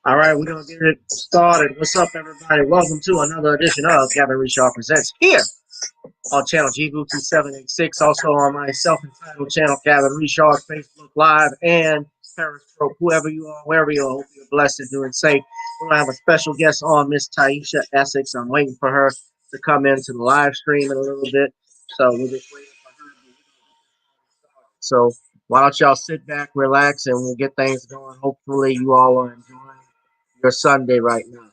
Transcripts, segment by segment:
All right, we're going to get it started. What's up, everybody? Welcome to another edition of Gavin Richard Presents here on channel GBOO2786. Also on my self-entitled channel, Gavin Richard, Facebook Live, and Periscope. Whoever you are, wherever you are, hope you're blessed and doing safe. We're going to have a special guest on, Miss Tieesha Essex. I'm waiting for her to come into the live stream in a little bit. So we're just waiting for her. So why don't y'all sit back, relax, and we'll get things going. Hopefully you all are enjoying your Sunday right now.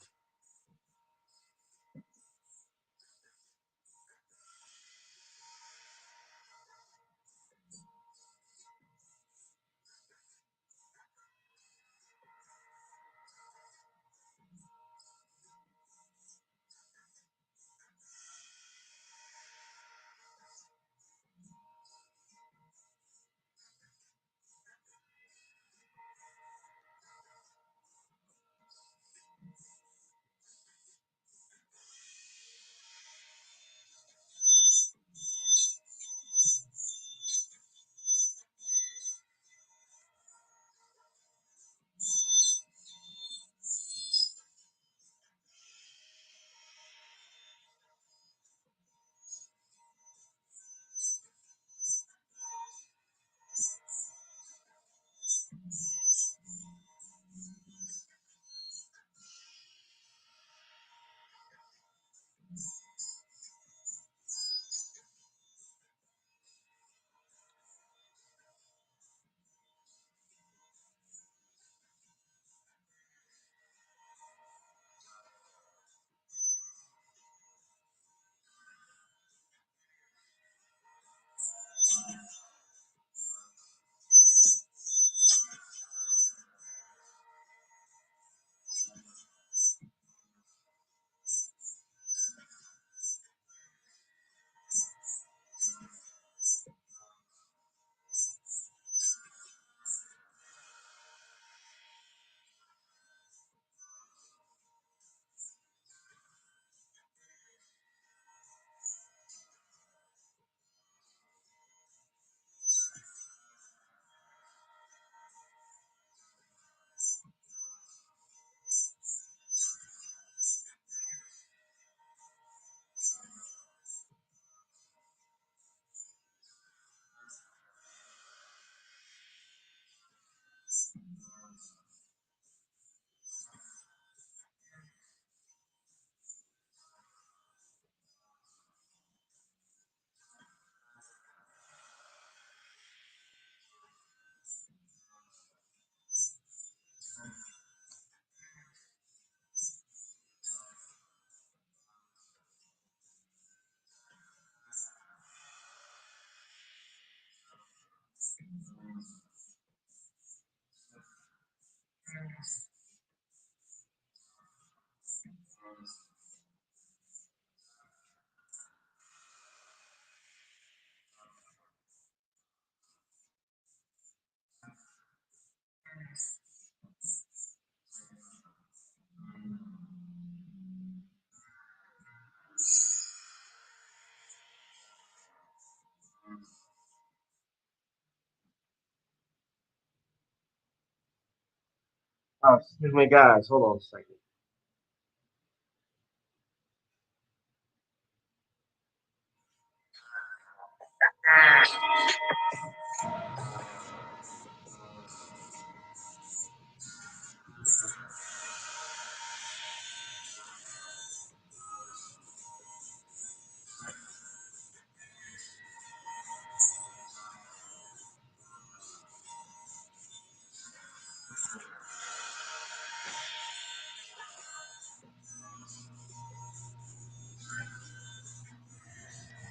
Oh, excuse me, guys. Hold on a second.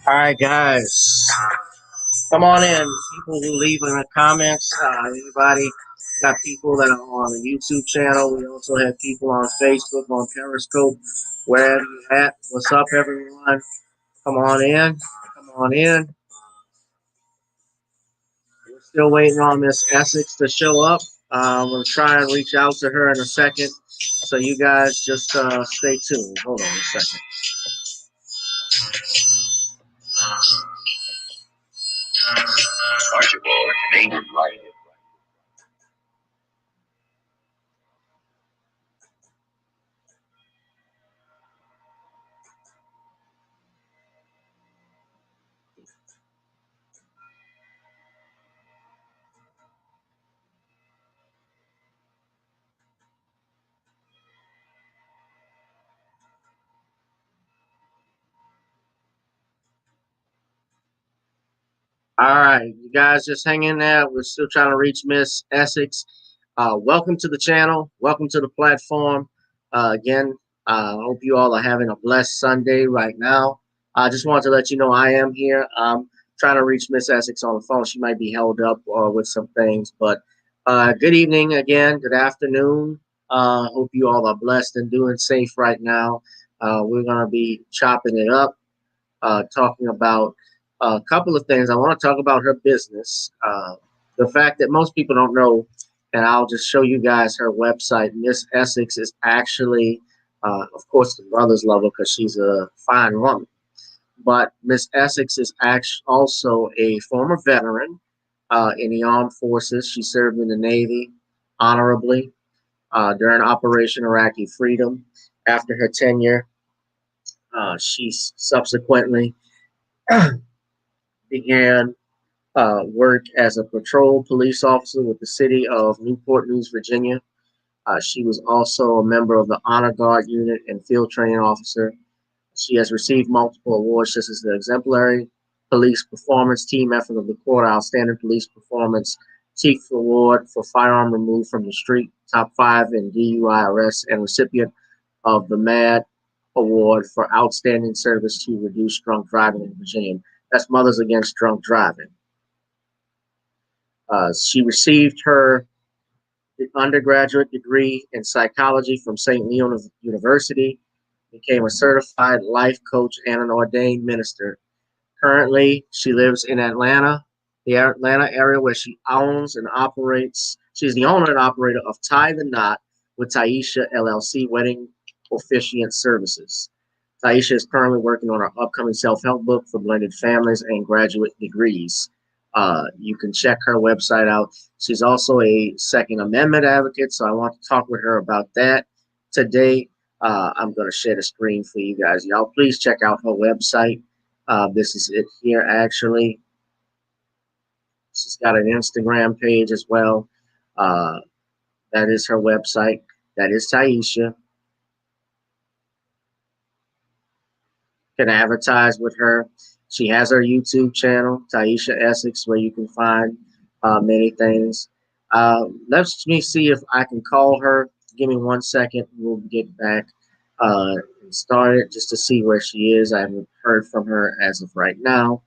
All right, guys. Come on in. People who leave in the comments. Everybody got people that are on the YouTube channel. We also have people on Facebook, on Periscope, wherever you're at. What's up, everyone? Come on in. Come on in. We're still waiting on Miss Essex to show up. We'll try and reach out to her in a second. So you guys just stay tuned. Hold on a second. All right, you guys just hang in there. We're still trying to reach Miss Essex. Welcome to the channel. Welcome to the platform. Again, I hope you all are having a blessed Sunday right now. I just wanted to let you know I am here. I'm trying to reach Miss Essex on the phone. She might be held up with some things, but good evening again. Good afternoon. Hope you all are blessed and doing safe right now. We're going to be chopping it up, talking about a couple of things. I want to talk about her business. The fact that most people don't know, and I'll just show you guys her website. Miss Essex is actually, of course, the brothers love her because she's a fine woman. But Miss Essex is also a former veteran in the armed forces. She served in the Navy honorably during Operation Iraqi Freedom. After her tenure, she subsequently began work as a patrol police officer with the city of Newport News, Virginia. She was also a member of the Honor Guard Unit and Field Training Officer. She has received multiple awards, such as the Exemplary Police Performance Team Effort of the Quarter, Outstanding Police Performance, Chief Award for Firearm Removed from the Street, Top 5 in DUI arrests, and recipient of the MAD Award for Outstanding Service to Reduce Drunk Driving in Virginia. That's Mothers Against Drunk Driving. She received her undergraduate degree in psychology from St. Leon's University, became a certified life coach and an ordained minister. Currently, she lives in Atlanta, the Atlanta area, where she owns and operates. She's the owner and operator of Tie the Knot with Tieesha LLC Wedding Officiant Services. Tieesha is currently working on her upcoming self-help book for blended families and graduate degrees. You can check her website out. She's also a Second Amendment advocate, so I want to talk with her about that today. I'm going to share the screen for you guys. Y'all, please check out her website. This is it here, actually. She's got an Instagram page as well. That is her website. That is Tieesha. Can advertise with her. She has her YouTube channel, Tieesha Essex, where you can find many things. Let me see if I can call her. Give me 1 second. We'll get back and started just to see where she is. I haven't heard from her as of right now,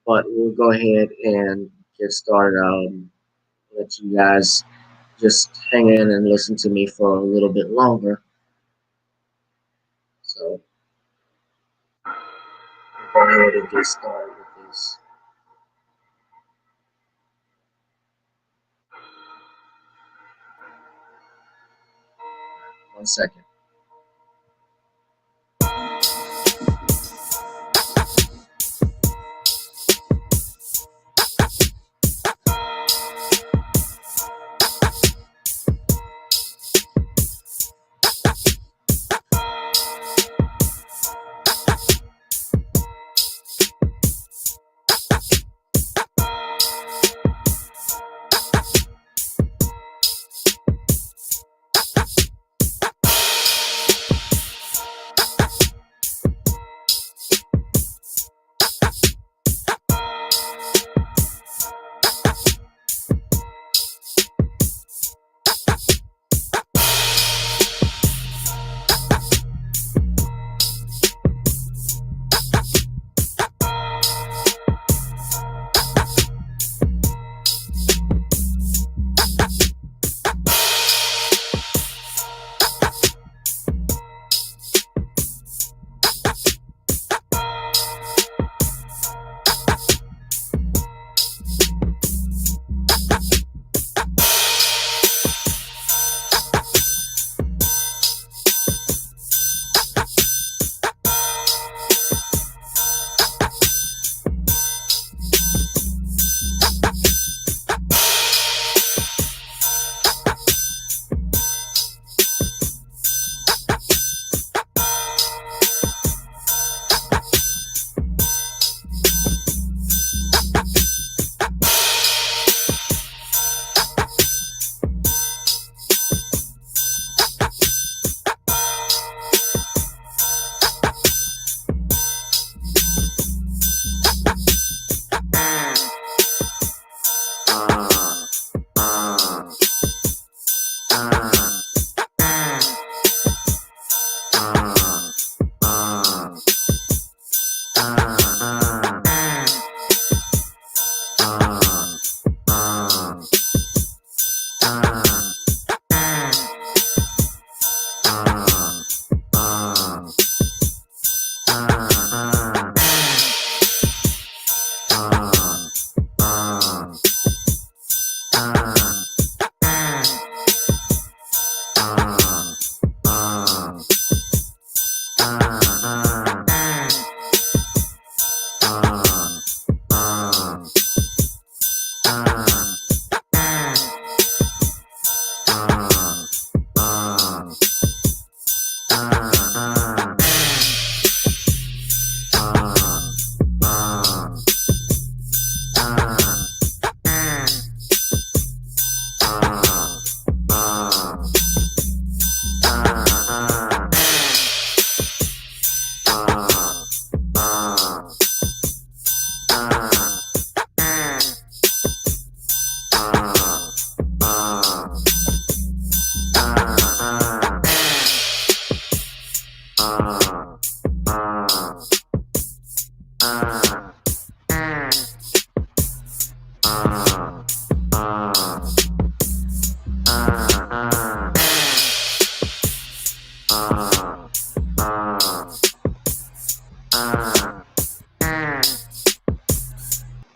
but we'll go ahead and get started. Let you guys just hang in and listen to me for a little bit longer. So we'll go ahead and get started with this. 1 second.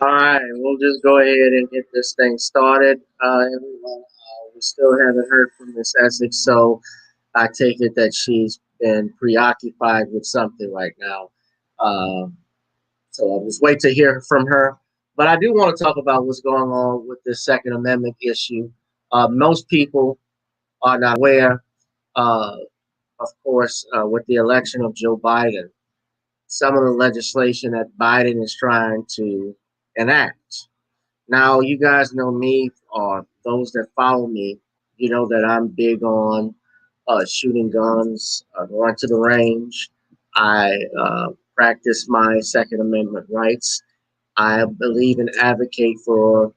All right, we'll just go ahead and get this thing started. Everyone, we still haven't heard from Miss Essex, so I take it that she's been preoccupied with something right now. Um, so I'll just wait to hear from her. But I do want to talk about what's going on with this Second Amendment issue. Most people are not aware, uh, of course, with the election of Joe Biden, some of the legislation that Biden is trying to enact. Now, you guys know me, or those that follow me, you know that I'm big on shooting guns, going to the range. I practice my Second Amendment rights. I believe and advocate for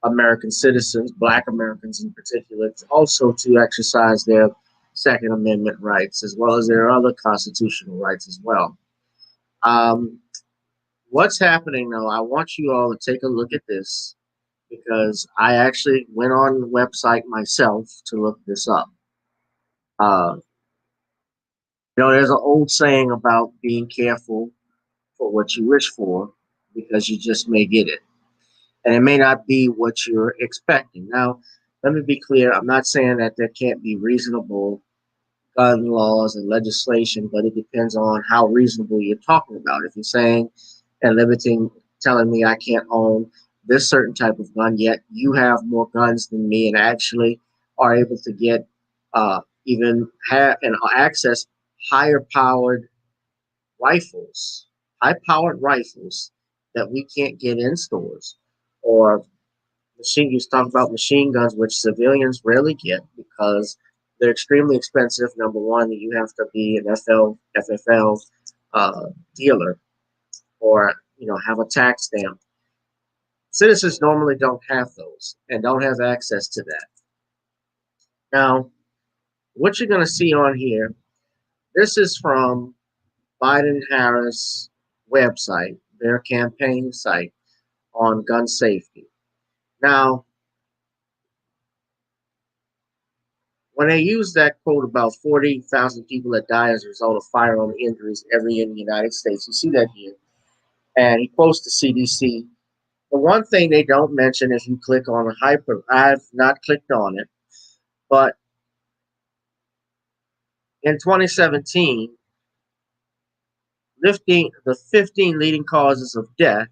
American citizens, Black Americans in particular, also to exercise their Second Amendment rights, as well as their other constitutional rights as well. Um, what's happening though? I want you all to take a look at this because I actually went on the website myself to look this up. Uh, there's an old saying about being careful for what you wish for because you just may get it. And it may not be what you're expecting. Now, let me be clear. I'm not saying that there can't be reasonable gun laws and legislation, but it depends on how reasonable you're talking about. If you're saying and limiting, telling me I can't own this certain type of gun, yet you have more guns than me and actually are able to get even have and access higher powered rifles, high powered rifles that we can't get in stores, or you talk about machine guns, which civilians rarely get because they're extremely expensive. Number one, you have to be an FFL dealer, or have a tax stamp. Citizens normally don't have those and don't have access to that. Now, what you're going to see on here, this is from Biden Harris website, their campaign site on gun safety. Now, when they use that quote about 40,000 people that die as a result of firearm injuries every year in the United States, you see that here. And he quotes the CDC. The one thing they don't mention, if you click on a hyper, I've not clicked on it, but in 2017, the 15 leading causes of death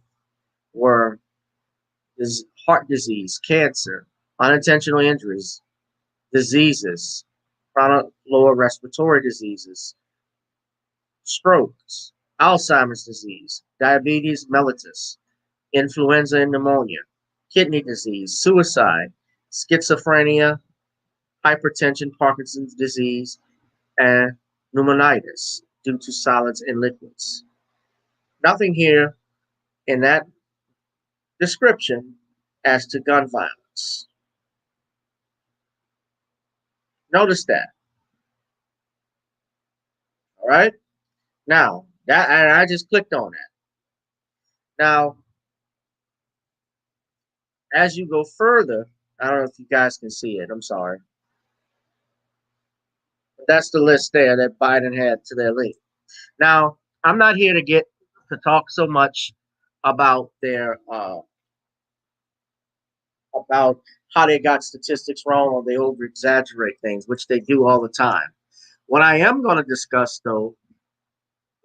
were heart disease, cancer, unintentional injuries, diseases, chronic lower respiratory diseases, strokes, Alzheimer's disease, diabetes mellitus, influenza and pneumonia, kidney disease, suicide, schizophrenia, hypertension, Parkinson's disease, and pneumonitis due to solids and liquids. Nothing here in that description as to gun violence. Notice that. All right. Now, that and I just clicked on that. Now, As you go further, I don't know if you guys can see it. I'm sorry. But that's the list there that Biden had to their link. Now, I'm not here to get to talk so much about their about how they got statistics wrong or they over exaggerate things, which they do all the time. What I am going to discuss, though,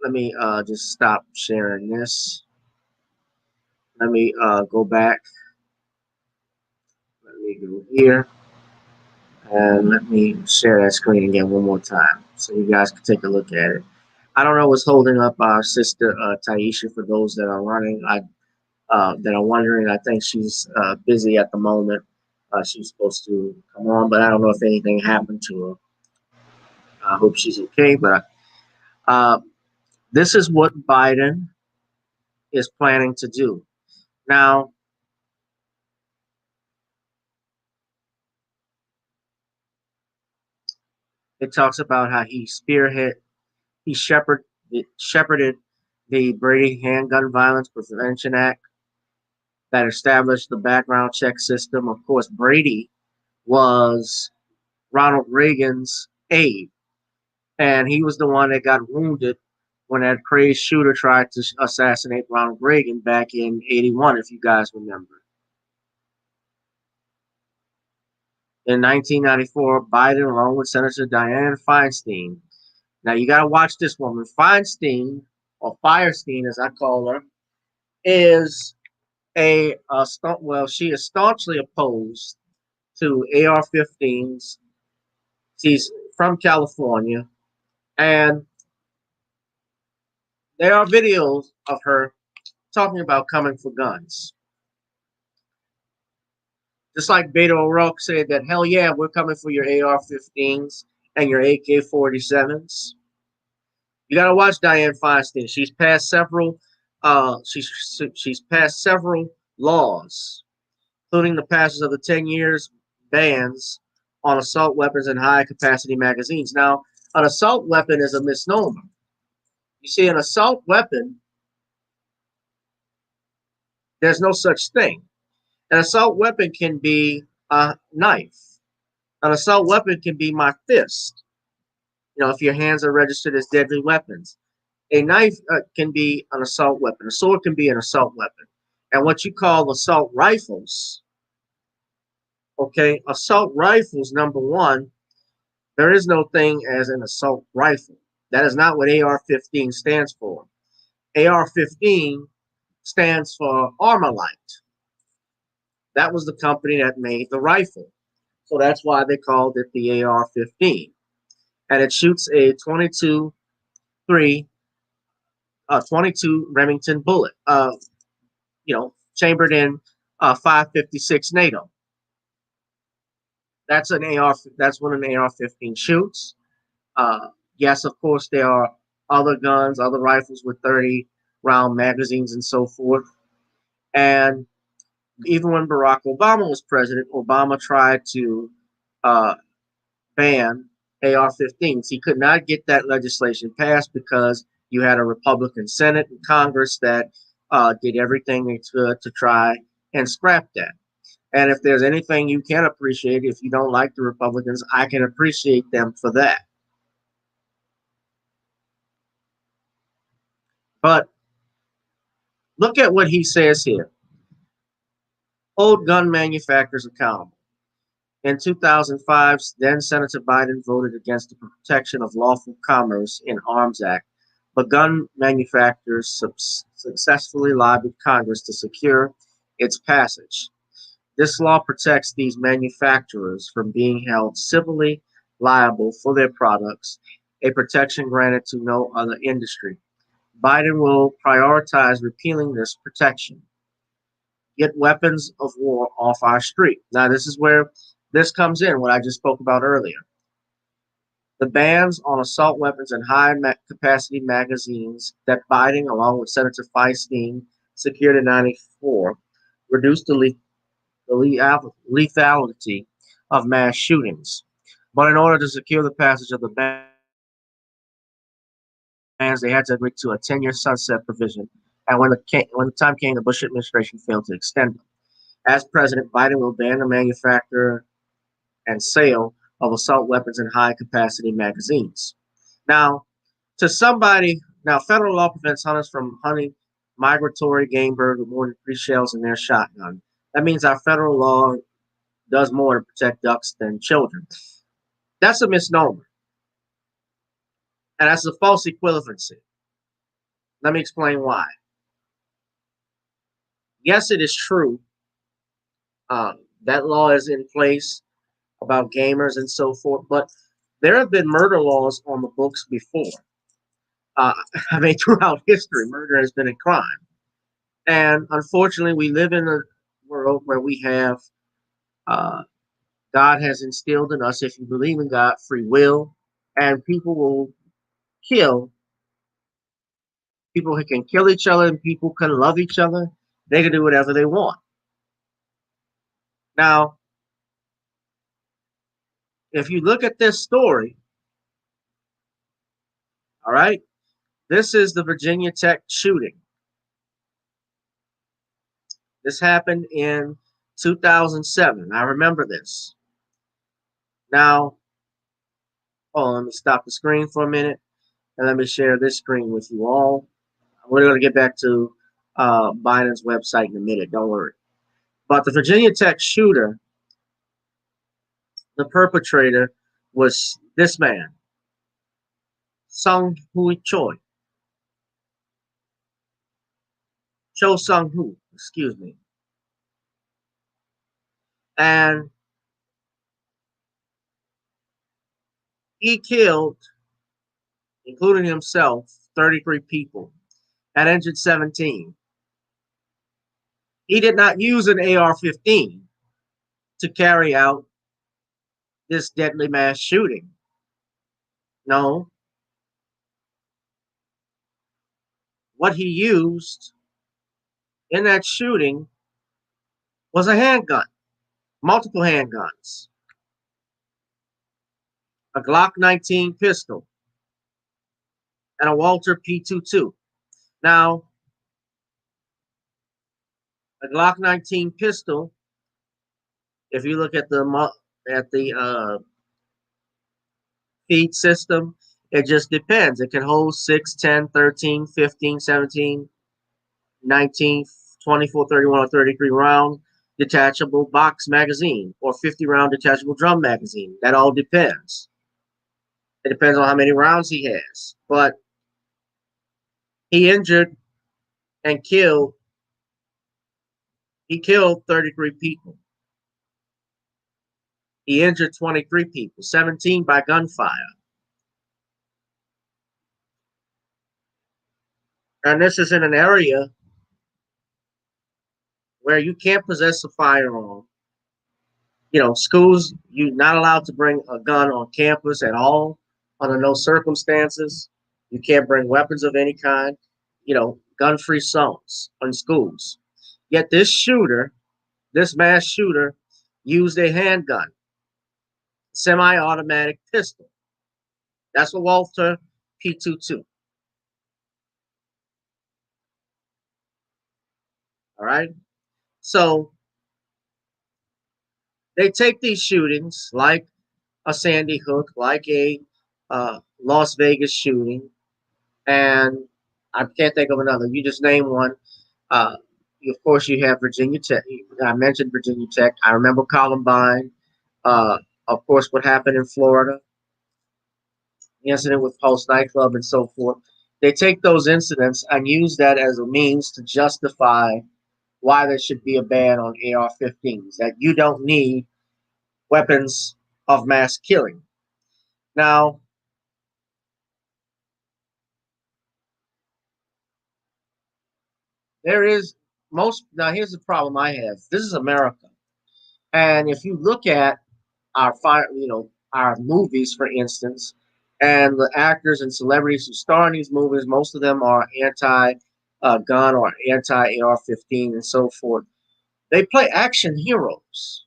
let me just stop sharing this. Let me go back. Let me go here. And let me share that screen again one more time so you guys can take a look at it. I don't know what's holding up our sister Tieesha for those that are running. That are wondering. I think she's busy at the moment. She's supposed to come on, but I don't know if anything happened to her. I hope she's okay. But uh, this is what Biden is planning to do. Now, it talks about how he shepherded the Brady Handgun Violence Prevention Act that established the background check system. Of course, Brady was Ronald Reagan's aide, and he was the one that got wounded when that crazed shooter tried to assassinate Ronald Reagan back in '81, if you guys remember. In 1994, Biden, along with Senator Dianne Feinstein, now you got to watch this woman, Feinstein, or Firestein as I call her, is she is staunchly opposed to AR-15s. She's from California, and there are videos of her talking about coming for guns. Just like Beto O'Rourke said that, hell yeah, we're coming for your AR-15s and your AK-47s. You got to watch Dianne Feinstein. She's passed several laws, including the passage of the 10 years bans on assault weapons and high capacity magazines. Now, an assault weapon is a misnomer. You see, an assault weapon, there's no such thing. An assault weapon can be a knife. An assault weapon can be my fist. If your hands are registered as deadly weapons. A knife can be an assault weapon. A sword can be an assault weapon. And what you call assault rifles, okay, assault rifles, number one, there is no thing as an assault rifle. That is not what AR-15 stands for. AR-15 stands for Armalite. That was the company that made the rifle. So that's why they called it the AR-15. And it shoots a 22 Remington bullet, chambered in 5.56 NATO. That's an AR. That's what an AR-15 shoots. Yes, of course, there are other guns, other rifles with 30-round magazines and so forth. And even when Barack Obama was president, Obama tried to uh, ban AR-15s. He could not get that legislation passed because you had a Republican Senate and Congress that did everything they could to try and scrap that. And if there's anything you can appreciate, if you don't like the Republicans, I can appreciate them for that. But look at what he says here. Hold gun manufacturers accountable. In 2005, then Senator Biden voted against the Protection of Lawful Commerce in Arms Act, but gun manufacturers successfully lobbied Congress to secure its passage. This law protects these manufacturers from being held civilly liable for their products, a protection granted to no other industry. Biden will prioritize repealing this protection. Get weapons of war off our street. Now, this is where this comes in, what I just spoke about earlier. The bans on assault weapons and high-capacity magazines that Biden, along with Senator Feinstein, secured in '94, reduced the lethality of mass shootings. But in order to secure the passage of the bans, they had to agree to a 10-year sunset provision. And when the time came, the Bush administration failed to extend them. as President Biden will ban the manufacture and sale of assault weapons and high-capacity magazines. Now, federal law prevents hunters from hunting migratory game birds with more than 3 shells in their shotgun. That means our federal law does more to protect ducks than children. That's a misnomer, and that's a false equivalency. Let me explain why. Yes, it is true. That law is in place about gamers and so forth, but there have been murder laws on the books before. Uh, I mean, throughout history, murder has been a crime. And unfortunately, we live in a world where we have uh, God has instilled in us, if you believe in God, free will, and people will kill. People who can kill each other and people can love each other. They can do whatever they want. Now, if you look at this story, all right, this is the Virginia Tech shooting. This happened in 2007. I remember this. Now, let me stop the screen for a minute and let me share this screen with you all. We're going to get back to Biden's website in a minute. Don't worry. But the Virginia Tech shooter, the perpetrator, was this man, Sung Hui Choi. Cho Sung Hu, excuse me. And he killed, including himself, 33 people and injured 17. He did not use an AR-15 to carry out this deadly mass shooting. No. What he used in that shooting was a handgun, multiple handguns, a Glock 19 pistol, and a Walther P22. Now, a Glock 19 pistol, if you look at the feed system, it just depends. It can hold 6, 10, 13, 15, 17, 19, 24, 31, or 33 round detachable box magazine or 50 round detachable drum magazine. That all depends. It depends on how many rounds he has. But he injured and killed, he killed 33 people. He injured 23 people, 17 by gunfire. And this is in an area where you can't possess a firearm. You know, schools, you're not allowed to bring a gun on campus at all under no circumstances. You can't bring weapons of any kind, gun-free zones in schools. Yet this shooter, this mass shooter, used a handgun, semi-automatic pistol. That's a Walther P22. All right? So they take these shootings like a Sandy Hook, like a Las Vegas shooting, and I can't think of another. You just name one. Uh, of course, you have Virginia Tech. I mentioned Virginia Tech. I remember Columbine. Uh, of course, what happened in Florida, the incident with Pulse nightclub and so forth. They take those incidents and use that as a means to justify why there should be a ban on AR-15s, that you don't need weapons of mass killing. Now, here's the problem I have. This is America. And if you look at our movies, for instance, and the actors and celebrities who star in these movies, most of them are anti-gun or anti-AR-15 and so forth. They play action heroes.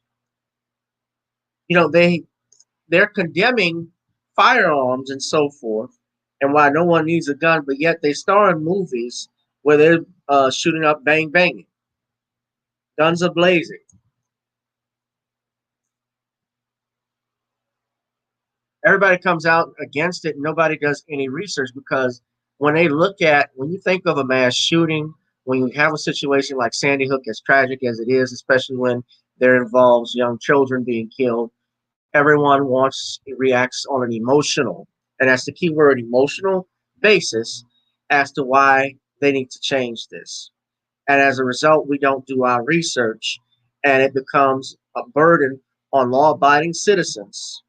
They're condemning firearms and so forth, and why no one needs a gun, but yet they star in movies where they're shooting up, bang banging, guns are blazing. everybody comes out against it. Nobody does any research because when you think of a mass shooting, when you have a situation like Sandy Hook, as tragic as it is, especially when there involves young children being killed, everyone reacts on an emotional, and that's the key word, emotional basis as to why they need to change this. And as a result, we don't do our research, and it becomes a burden on law abiding citizens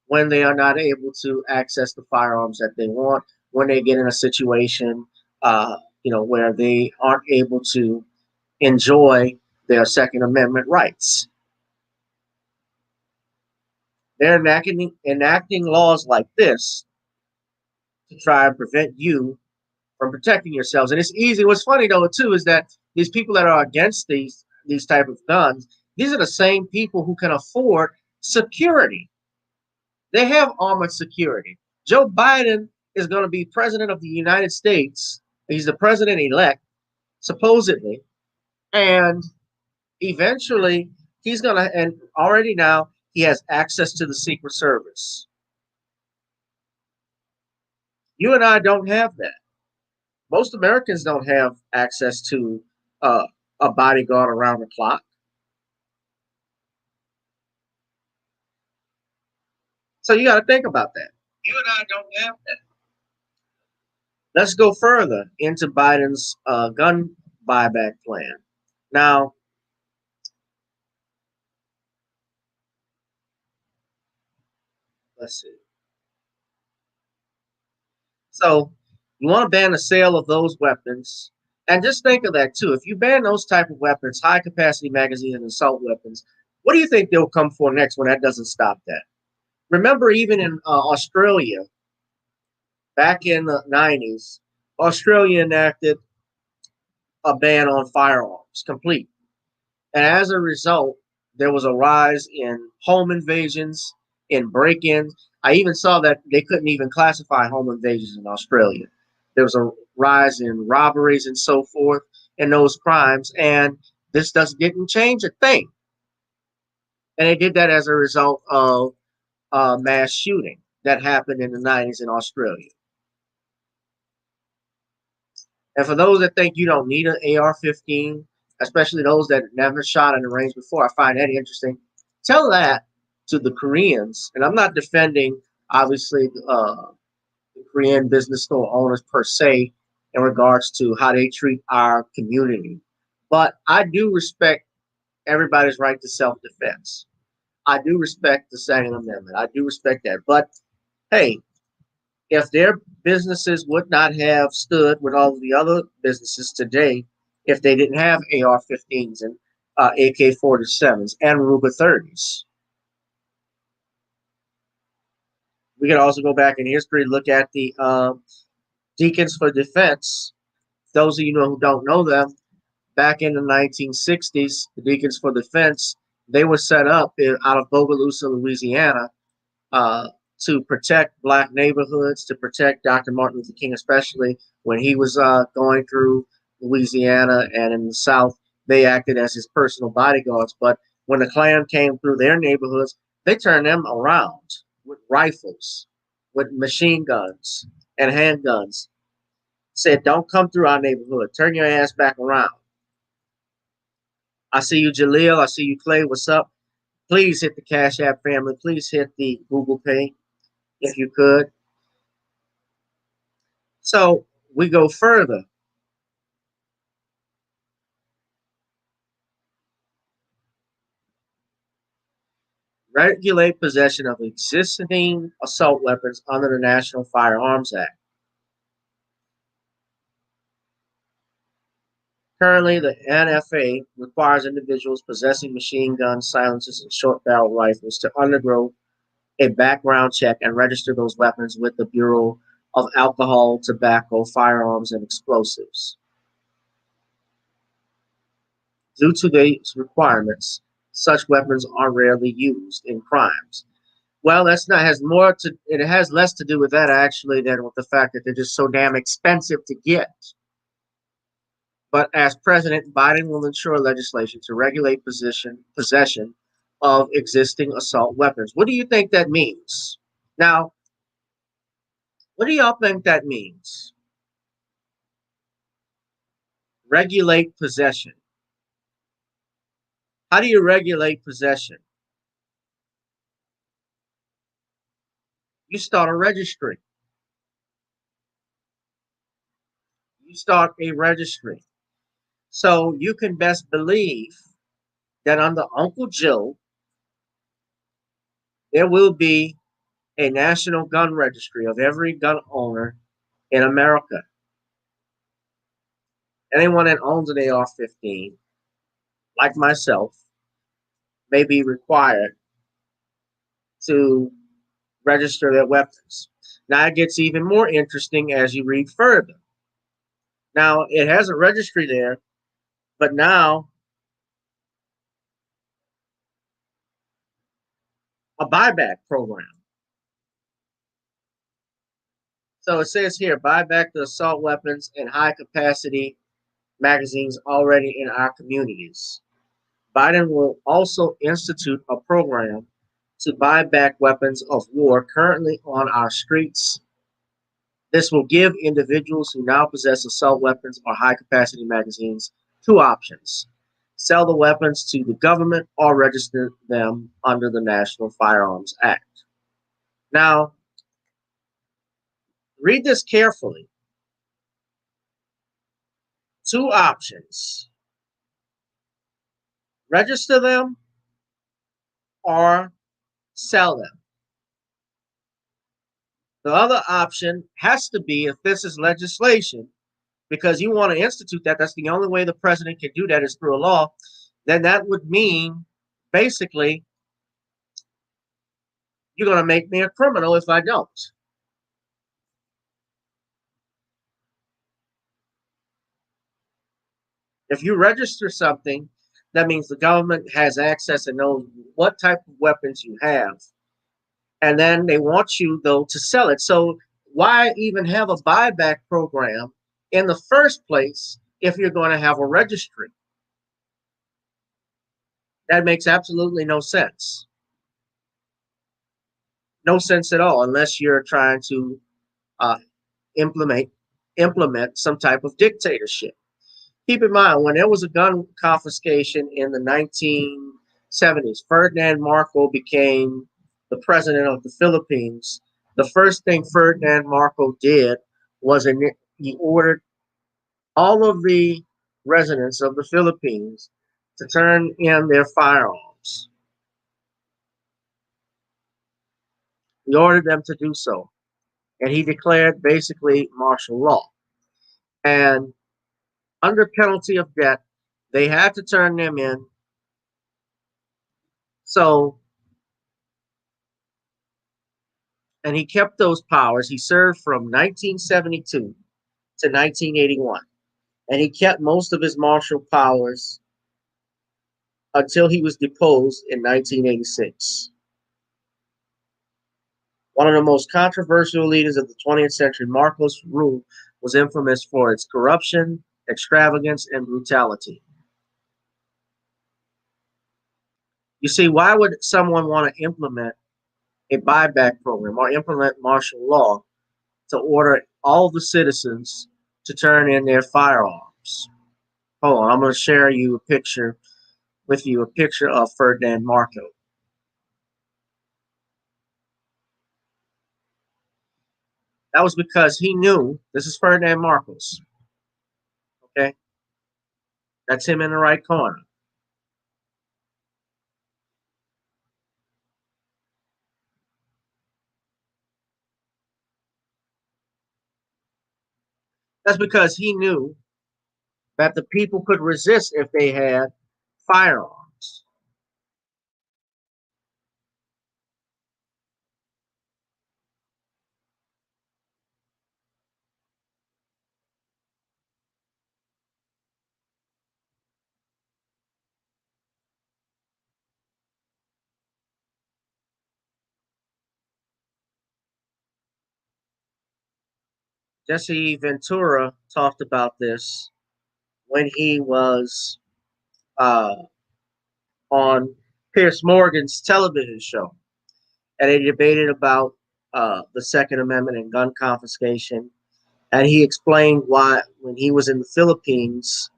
when they are not able to access the firearms that they want, when they get in a situation, where they aren't able to enjoy their Second Amendment rights. They're enacting laws like this to try and prevent you from protecting yourselves. And it's easy. What's funny though too is that these people that are against these type of guns, these are the same people who can afford security. They have armored security. Joe Biden is going to be president of the United States. He's the president elect, supposedly, and eventually he's going to, and already now he has access to the Secret Service. You and I don't have that. Most Americans don't have access to a bodyguard around the clock. So you got to think about that. You and I don't have that. Let's go further into Biden's gun buyback plan. Now, let's see. So you want to ban the sale of those weapons. And just think of that too. If you ban those type of weapons, high capacity magazines and assault weapons, what do you think they'll come for next when that doesn't stop that? Remember, even in Australia, back in the 90s, Australia enacted a ban on firearms, complete. And as a result, there was a rise in home invasions, in break ins. I even saw that they couldn't even classify home invasions in Australia. There was a rise in robberies and so forth, and those crimes. And this didn't change a thing. And they did that as a result of mass shooting that happened in the 90s in Australia. And for those that think you don't need an AR-15, especially those that never shot in the range before, I find that interesting. Tell that to the Koreans, and I'm not defending, obviously, the Korean business store owners per se in regards to how they treat our community. But I do respect everybody's right to self-defense. I do respect the Second Amendment. I do respect that. But hey, if their businesses would not have stood with all of the other businesses today if they didn't have AR-15s and AK-47s and Ruger 30s. We can also go back in history, look at the Deacons for Defense. Those of you who don't know them, back in the 1960s, the Deacons for Defense, they were set up out of Bogalusa, Louisiana, uh, to protect Black neighborhoods, to protect Dr. Martin Luther King, especially when he was going through Louisiana and in the South. They acted as his personal bodyguards. But when the Klan came through their neighborhoods, they turned them around with rifles, with machine guns and handguns. Said, don't come through our neighborhood. Turn your ass back around. I see you, Jaleel. I see you, Clay. What's up? Please hit the Cash App family. Please hit the Google Pay if you could. So we go further. Regulate possession of existing assault weapons under the National Firearms Act. Currently, the NFA requires individuals possessing machine guns, silencers, and short barrel rifles to undergo a background check and register those weapons with the Bureau of Alcohol, Tobacco, Firearms, and Explosives. Due to these requirements, such weapons are rarely used in crimes. Well, it has less to do with that actually than with the fact that they're just so damn expensive to get. But as president, Biden will ensure legislation to regulate possession of existing assault weapons. What do you think that means? Now, what do y'all think that means? Regulate possession. How do you regulate possession? You start a registry. You start a registry. So you can best believe that under Uncle Joe, there will be a national gun registry of every gun owner in America. Anyone that owns an AR-15, like myself, may be required to register their weapons. Now it gets even more interesting as you read further. Now it has a registry there, but now a buyback program. So it says here, buy back the assault weapons and high capacity magazines already in our communities. Biden will also institute a program to buy back weapons of war currently on our streets. This will give individuals who now possess assault weapons or high capacity magazines two options: sell the weapons to the government or register them under the National Firearms Act. Now, read this carefully. Two options: register them or sell them. The other option has to be, if this is legislation, because you want to institute that, that's the only way the president can do that is through a law, then that would mean basically you're going to make me a criminal if I don't. If you register something, that means the government has access and knows what type of weapons you have. And then they want you, though, to sell it. So why even have a buyback program in the first place if you're going to have a registry? That makes absolutely no sense. No sense at all, unless you're trying to uh, implement implement some type of dictatorship. Keep in mind, when there was a gun confiscation in the 1970s, Ferdinand Marcos became the president of the Philippines. The first thing Ferdinand Marcos did was he ordered all of the residents of the Philippines to turn in their firearms. He ordered them to do so, and he declared basically martial law. And under penalty of death, they had to turn them in. So, and he kept those powers. He served from 1972 to 1981, and he kept most of his martial powers until he was deposed in 1986. One of the most controversial leaders of the 20th century, Marcos' rule was infamous for its corruption, extravagance, and brutality. You see, why would someone want to implement a buyback program or implement martial law to order all the citizens to turn in their firearms? Hold on, I'm going to share you a picture a picture of Ferdinand Marcos. That was because he knew this is Ferdinand Marcos. Okay, that's him in the right corner. That's because he knew that the people could resist if they had firearms. Jesse Ventura talked about this when he was uh, on Piers Morgan's television show, and they debated about the Second Amendment and gun confiscation. And he explained why, when he was in the Philippines,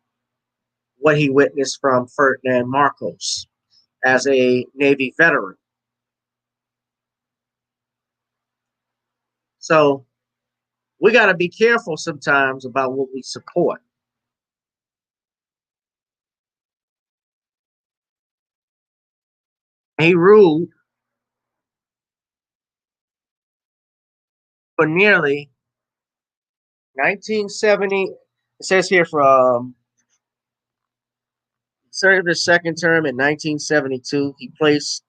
what he witnessed from Ferdinand Marcos as a Navy veteran. So we got to be careful sometimes about what we support. He ruled for nearly 1970. It says here from served his second term in 1972. He placed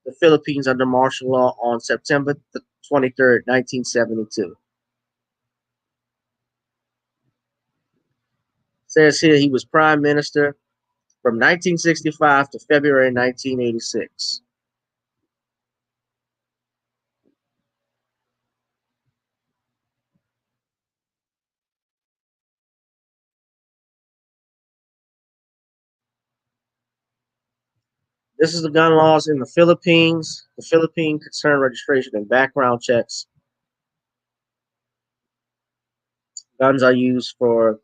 the Philippines under martial law on September the 23rd, 1972. Says here he was prime minister from 1965 to February 1986. This is the gun laws in the Philippines. The Philippine concern registration and background checks. Guns are used for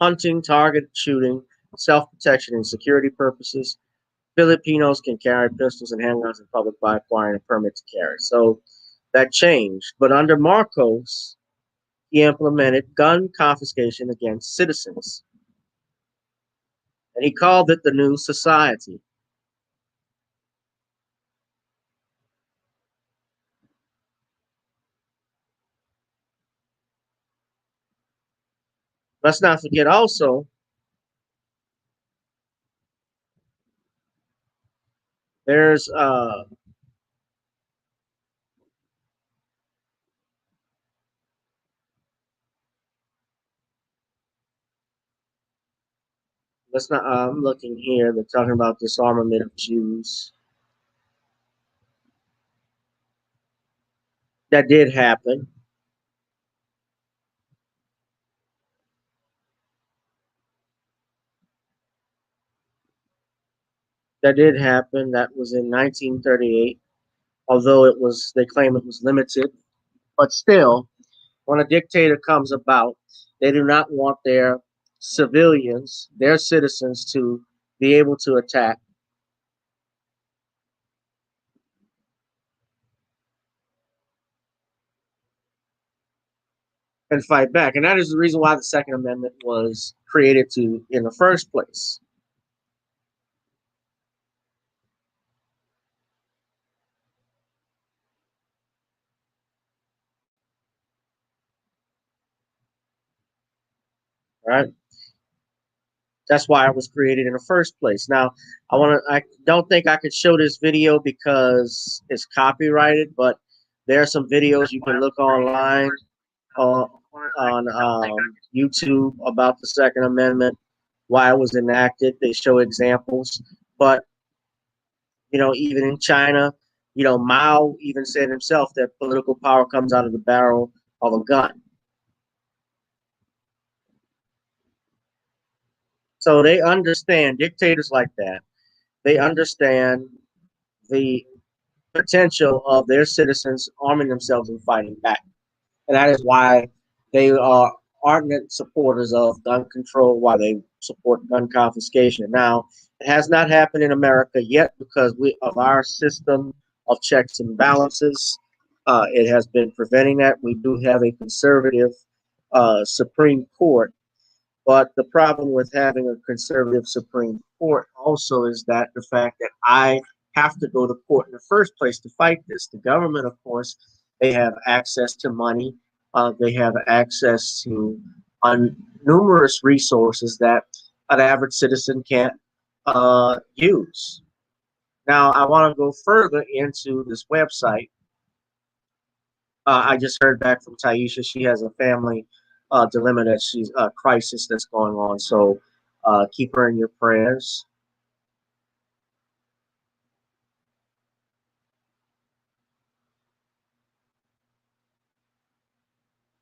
hunting, target shooting, self-protection, and security purposes. Filipinos can carry pistols and handguns in public by acquiring a permit to carry. So that changed. But under Marcos, he implemented gun confiscation against citizens. And he called it the New Society. Let's not forget also, there's let's not I'm looking here, they're talking about disarmament of Jews. That did happen. That did happen. That was in 1938, although it was, they claim it was limited. But still, when a dictator comes about, they do not want their civilians, their citizens, to be able to attack and fight back. And that is the reason why the Second Amendment was created to in the first place. Right? That's why it was created in the first place. Now, I don't think I could show this video because it's copyrighted, but there are some videos you can look online uh, on YouTube about the Second Amendment, why it was enacted. They show examples. But, even in China, Mao even said himself that political power comes out of the barrel of a gun. So they understand, dictators like that, they understand the potential of their citizens arming themselves and fighting back. And that is why they are ardent supporters of gun control, why they support gun confiscation. Now, it has not happened in America yet because of our system of checks and balances. It has been preventing that. We do have a conservative Supreme Court, but the problem with having a conservative Supreme Court also is that the fact that I have to go to court in the first place to fight this. The government, of course, they have access to money. They have access to numerous resources that an average citizen can't use. Now, I want to go further into this website. I just heard back from Tieesha. She has a family dilemma that she's a crisis that's going on. So keep her in your prayers.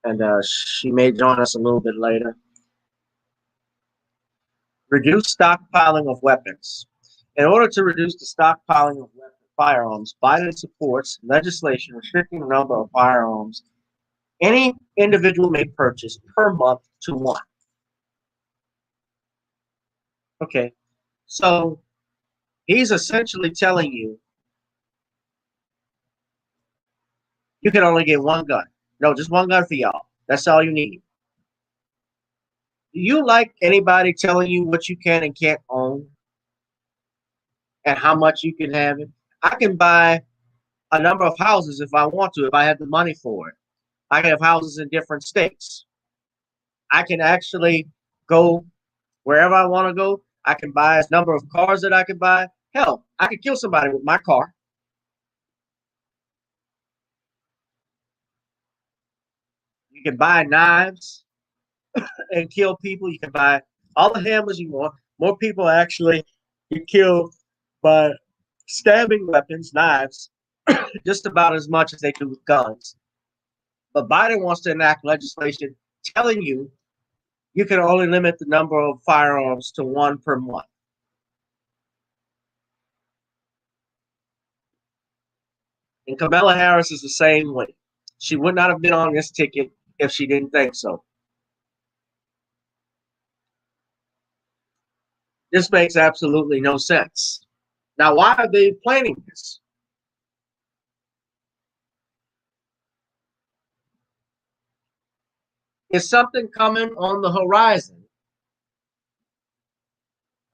And she may join us a little bit later. Reduce stockpiling of weapons. In order to reduce the stockpiling of weapons, firearms, Biden supports legislation restricting the number of firearms any individual may purchase per month to one. Okay, so he's essentially telling you you can only get one gun. No, just one gun for y'all. That's all you need. Do you like anybody telling you what you can and can't own and how much you can have it? I can buy a number of houses if I want to, if I have the money for it. I can have houses in different states. I can actually go wherever I want to go. I can buy a number of cars that I can buy. Hell, I could kill somebody with my car. You can buy knives and kill people. You can buy all the hammers you want. More people actually get killed by stabbing weapons, knives, just about as much as they do with guns. But Biden wants to enact legislation telling you you can only limit the number of firearms to one per month. And Kamala Harris is the same way. She would not have been on this ticket if she didn't think so. This makes absolutely no sense. Now, why are they planning this? Is something coming on the horizon?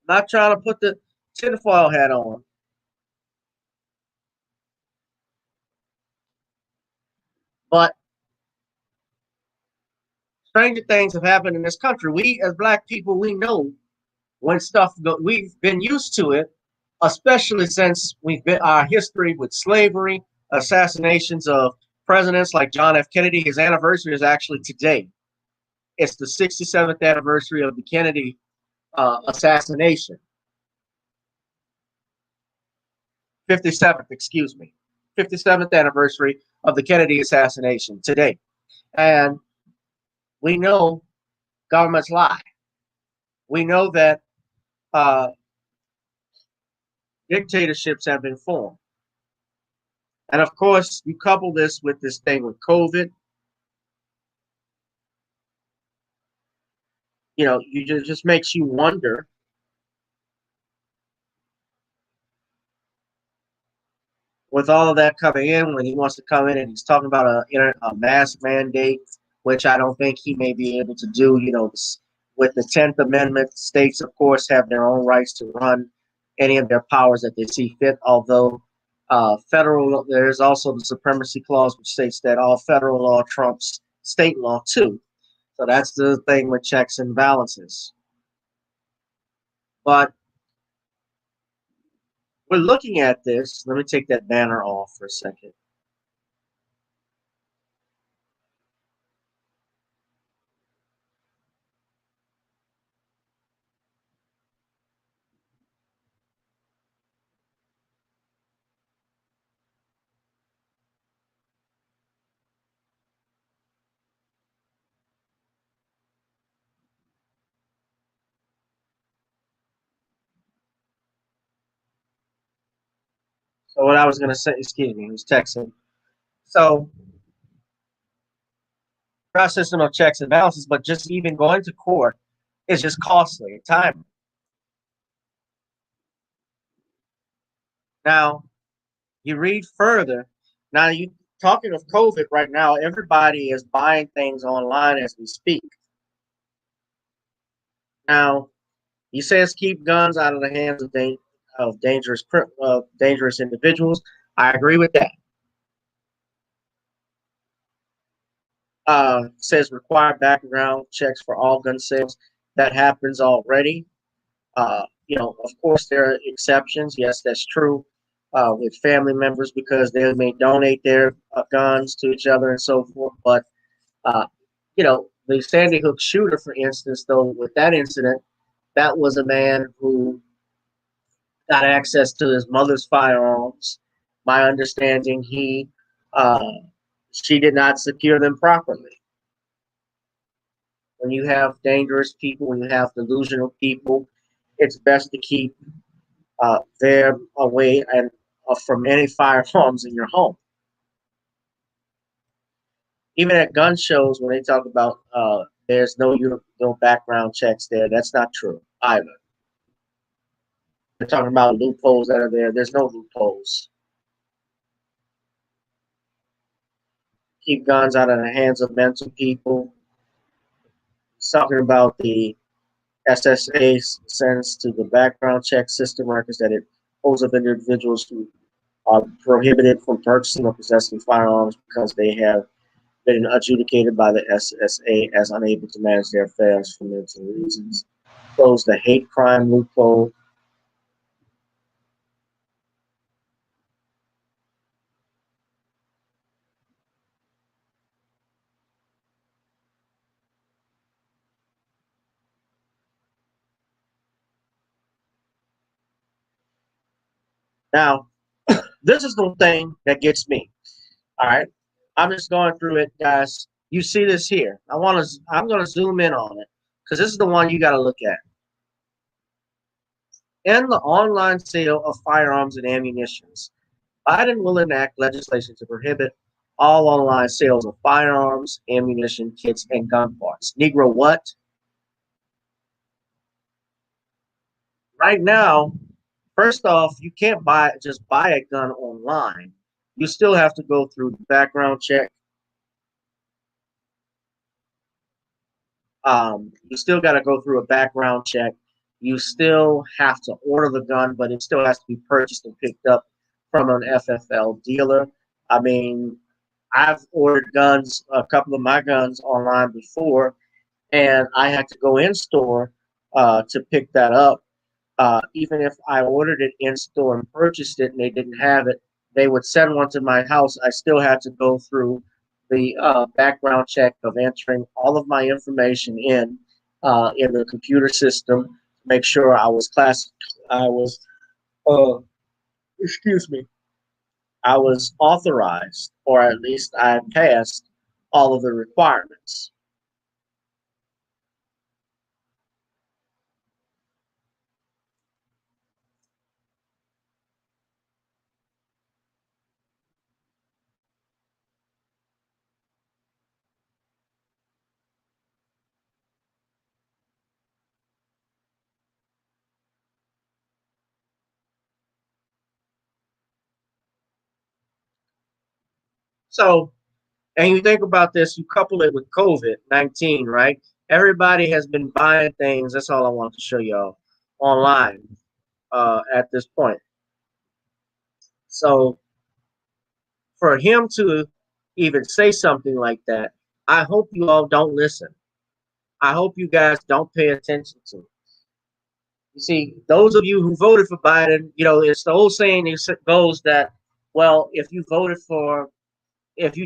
I'm not trying to put the tinfoil hat on, but stranger things have happened in this country. We, as Black people, we know when stuff we've been used to it, especially since we've been our history with slavery, assassinations of presidents like John F. Kennedy. His anniversary is actually today. It's the 67th anniversary of the Kennedy assassination. 57th, excuse me. 57th anniversary of the Kennedy assassination today. And we know governments lie. We know that dictatorships have been formed. And of course, you couple this with this thing with COVID, you just makes you wonder with all of that coming in when he wants to come in and he's talking about a mask mandate, which I don't think he may be able to do. With the 10th Amendment, states, of course, have their own rights to run any of their powers that they see fit, although there's also the Supremacy Clause, which states that all federal law trumps state law, too. So that's the thing with checks and balances. But we're looking at this. Let me take that banner off for a second. So what I was going to say, excuse me, he was texting. So our system of checks and balances, but just even going to court is just costly and time. Now, you read further. Now, you talking of COVID right now, everybody is buying things online as we speak. Now, he says keep guns out of the hands of dangerous individuals. I agree with that. Says require background checks for all gun sales. That happens already. Of course, there are exceptions. Yes, that's true. With family members because they may donate their guns to each other and so forth. But the Sandy Hook shooter, for instance, though, with that incident, that was a man who got access to his mother's firearms. My understanding, she did not secure them properly. When you have dangerous people, when you have delusional people, it's best to keep them away and from any firearms in your home. Even at gun shows, when they talk about there's no background checks there, that's not true either. They're talking about loopholes that are there. There's no loopholes. Keep guns out of the hands of mental people. It's talking about the SSA sends to the background check system records that it holds up individuals who are prohibited from purchasing or possessing firearms because they have been adjudicated by the SSA as unable to manage their affairs for mental reasons. Close the hate crime loophole. Now, this is the thing that gets me. All right, I'm just going through it, guys. You see this here. I'm going to zoom in on it because this is the one you got to look at. In the online sale of firearms and ammunitions, Biden will enact legislation to prohibit all online sales of firearms, ammunition, kits, and gun parts. Negro, what? Right now, first off, you can't just buy a gun online. You still have to go through the background check. You still got to go through a background check. You still have to order the gun, but it still has to be purchased and picked up from an FFL dealer. I mean, I've ordered guns, a couple of my guns online before, and I had to go in store to pick that up. Even if I ordered it in store and purchased it and they didn't have it, they would send one to my house. I still had to go through the background check of entering all of my information in the computer system to make sure I was uh, excuse me, I was authorized, or at least I passed all of the requirements. So, and you think about this, you couple it with COVID-19, right? Everybody has been buying things. That's all I want to show y'all online at this point. So, for him to even say something like that, I hope you all don't listen. I hope you guys don't pay attention to it. You see, those of you who voted for Biden, it's the old saying goes that, well, if you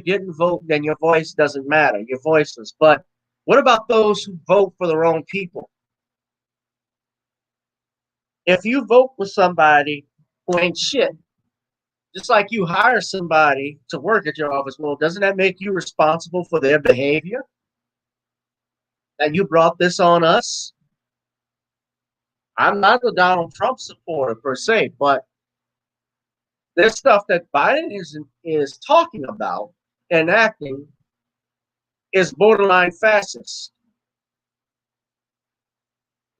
didn't vote, then your voice doesn't matter. Your voiceless. But what about those who vote for the wrong people? If you vote for somebody who ain't shit, just like you hire somebody to work at your office, well, doesn't that make you responsible for their behavior? That you brought this on us? I'm not a Donald Trump supporter per se, but this stuff that Biden is talking about and acting is borderline fascist.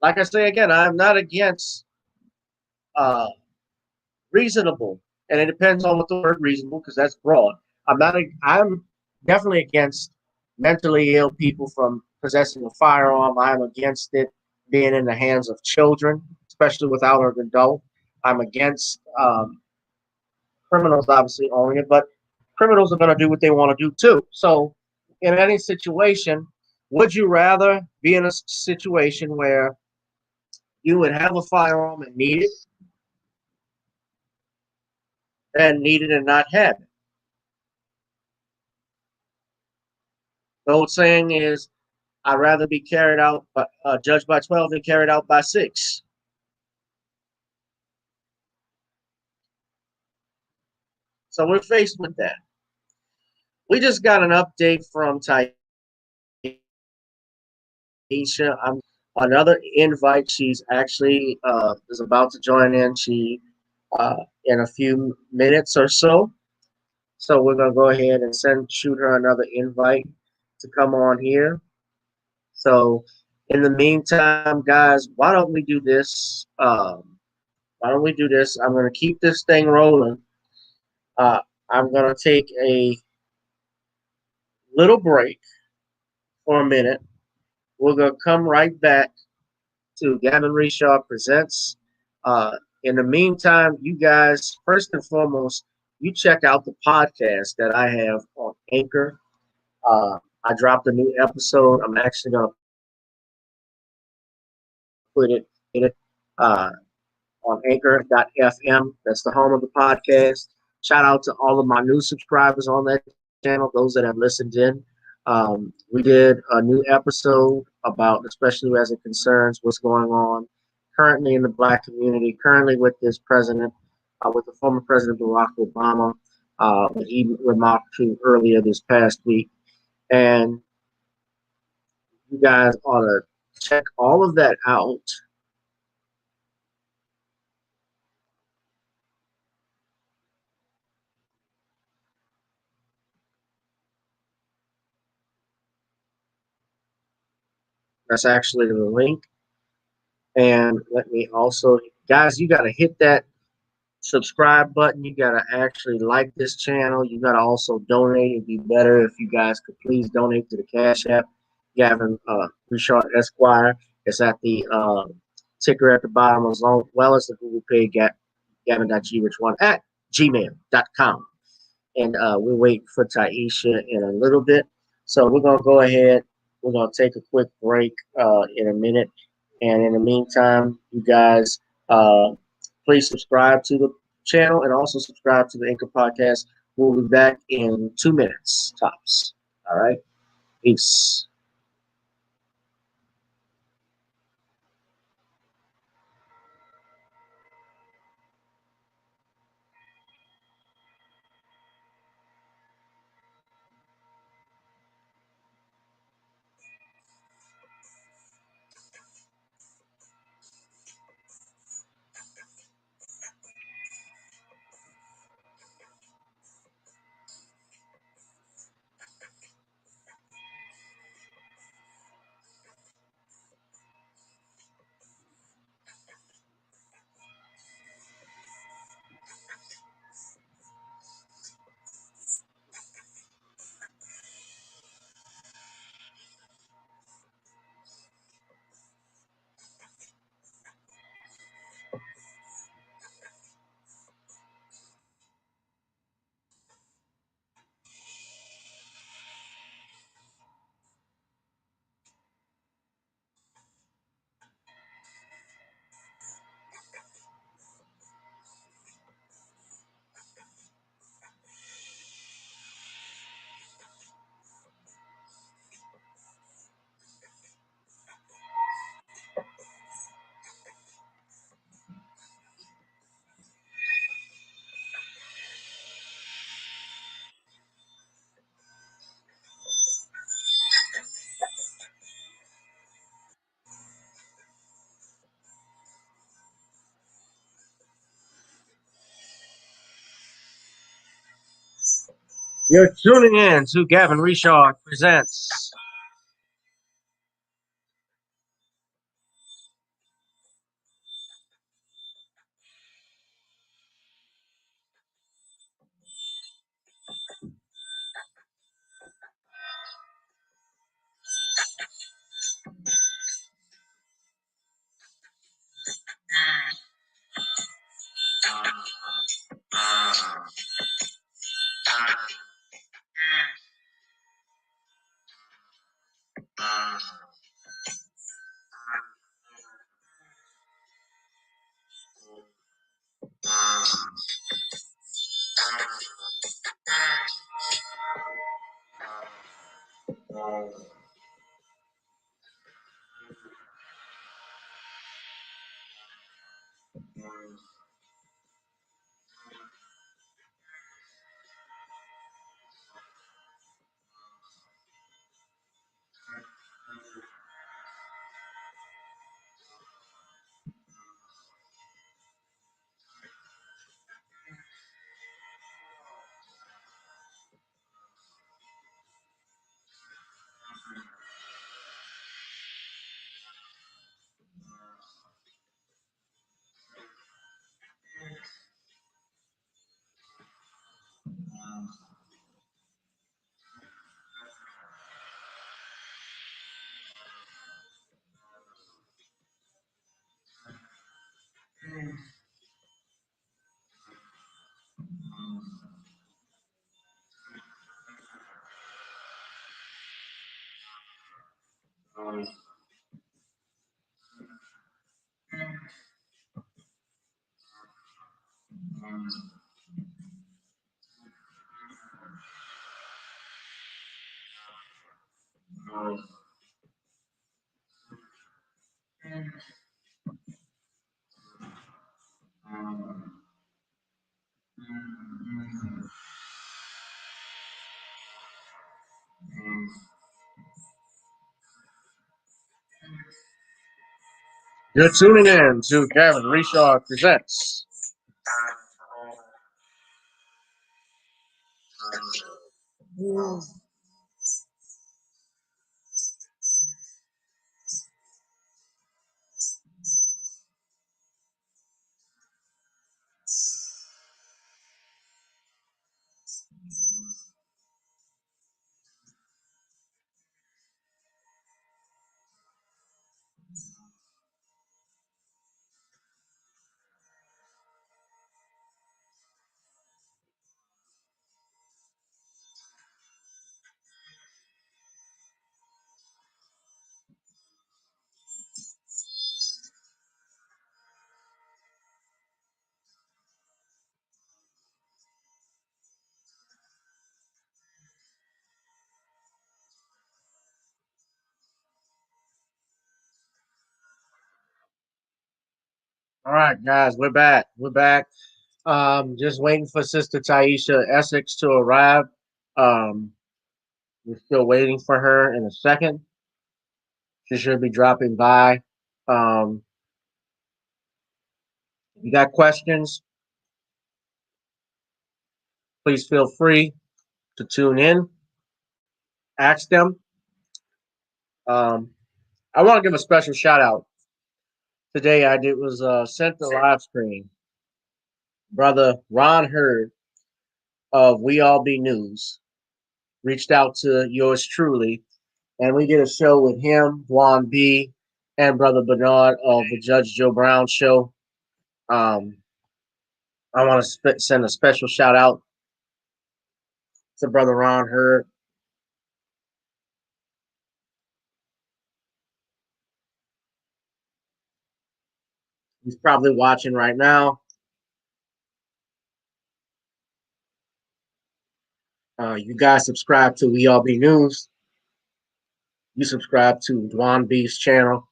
Like I say again, I'm not against uh, reasonable, and it depends on what the word reasonable, because that's broad. I'm definitely against mentally ill people from possessing a firearm. I'm against it being in the hands of children, especially without an adult. I'm against criminals obviously owning it, but criminals are going to do what they want to do too. So, in any situation, would you rather be in a situation where you would have a firearm and need it, and need it and not have it? The old saying is, I'd rather be carried out, judged by 12 than carried out by 6. So we're faced with that. We just got an update from Tieesha. Another invite. She's actually is about to join in. She in a few minutes or so. So we're gonna go ahead and shoot her another invite to come on here. So in the meantime, guys, why don't we do this? Why don't we do this? I'm gonna keep this thing rolling. Uh, I'm gonna take a little break for a minute. We're gonna come right back to Gavin Richard Presents. Uh, in the meantime, you guys, first and foremost, you check out the podcast that I have on Anchor. I dropped a new episode. I'm actually going to put it in it on Anchor.fm. That's the home of the podcast. Shout out to all of my new subscribers on that channel, those that have listened in. We did a new episode about, especially as it concerns what's going on currently in the Black community, currently with this president, with the former President Barack Obama, that he remarked to earlier this past week. And you guys ought to check all of that out. That's actually the link. And let me also, guys, you got to hit that subscribe button. You got to actually like this channel. You got to also donate. It'd be better if you guys could please donate to the Cash App, Gavin Richard Esquire. It's at the ticker at the bottom, as well as the Google Pay, Gavin.grich1 at gmail.com. And we're waiting for Tieesha in a little bit. So we're going to go ahead. We're going to take a quick break in a minute. And in the meantime, you guys, please subscribe to the channel and also subscribe to the Anchor podcast. We'll be back in 2 minutes, tops. All right. Peace. You're tuning in to Gavin Richard Presents. You're tuning in to Gavin Richard Presents. All right, guys, we're back. We're back. Just waiting for Sister Tieesha Essex to arrive. Um, we're still waiting for her in a second. She should be dropping by. Um, if you got questions, please feel free to tune in, ask them. Um, I want to give a special shout out. Today I did was sent the live stream. Brother Ron Hurd of We All Be News reached out to yours truly, and we did a show with him, Juan B, and Brother Bernard of the Judge Joe Brown show. Um, I want to send a special shout out to Brother Ron Hurd. He's probably watching right now. You guys subscribe to We All Be News. You subscribe to Juan B's channel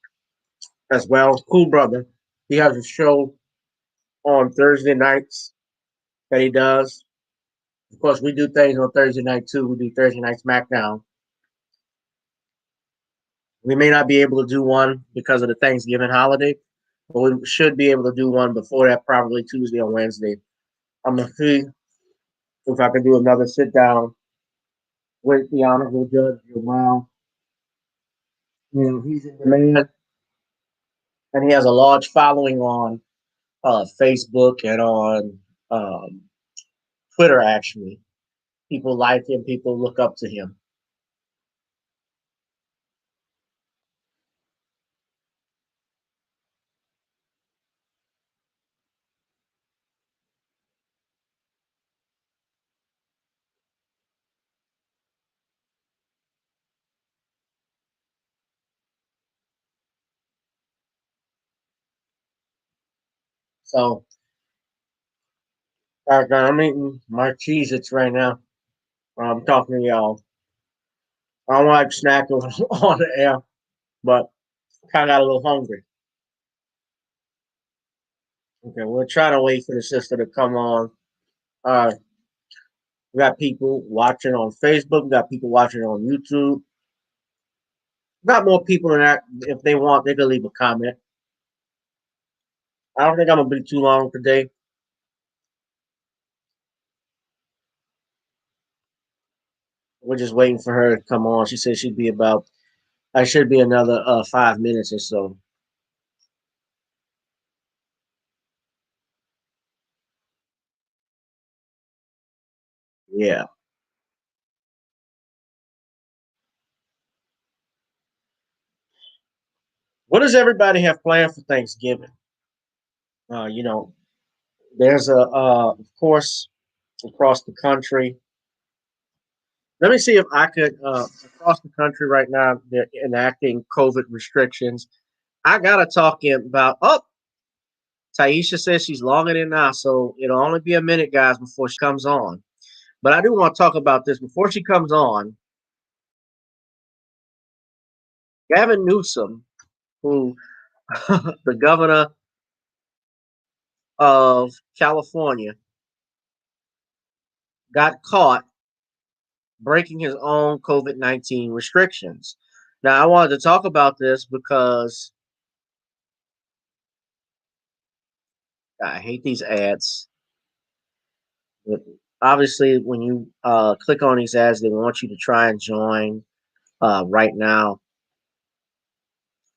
as well. Cool brother. He has a show on Thursday nights that he does. Of course, we do things on Thursday night too. We do Thursday night SmackDown. We may not be able to do one because of the Thanksgiving holiday, but we should be able to do one before that, probably Tuesday or Wednesday. I'm gonna see if I can do another sit down with the Honorable Judge Joe Brown. You know, he's in demand, and he has a large following on Facebook and on um, Twitter. Actually, people like him. People look up to him. So I'm eating my Cheez-Its right now. I'm talking to y'all. I don't like snacking on the air, but kind of got a little hungry. Okay, we're trying to wait for the sister to come on. Uh, we got people watching on Facebook. We got people watching on YouTube. We got more people than that. If they want, they can leave a comment. I don't think I'm gonna be too long today. We're just waiting for her to come on. She said she'd be about. I should be another 5 minutes or so. Yeah. What does everybody have planned for Thanksgiving? You know, there's of course, across the country, Let me see if I could, across the country right now, they're enacting COVID restrictions. I gotta talk about. Oh, Tieesha says she's logging in now, so it'll only be a minute, guys, before she comes on. But I do want to talk about this before she comes on. Gavin Newsom, who the governor of California, got caught breaking his own COVID-19 restrictions. Now, I wanted to talk about this because I hate these ads. Obviously, when you click on these ads, they want you to try and join right now.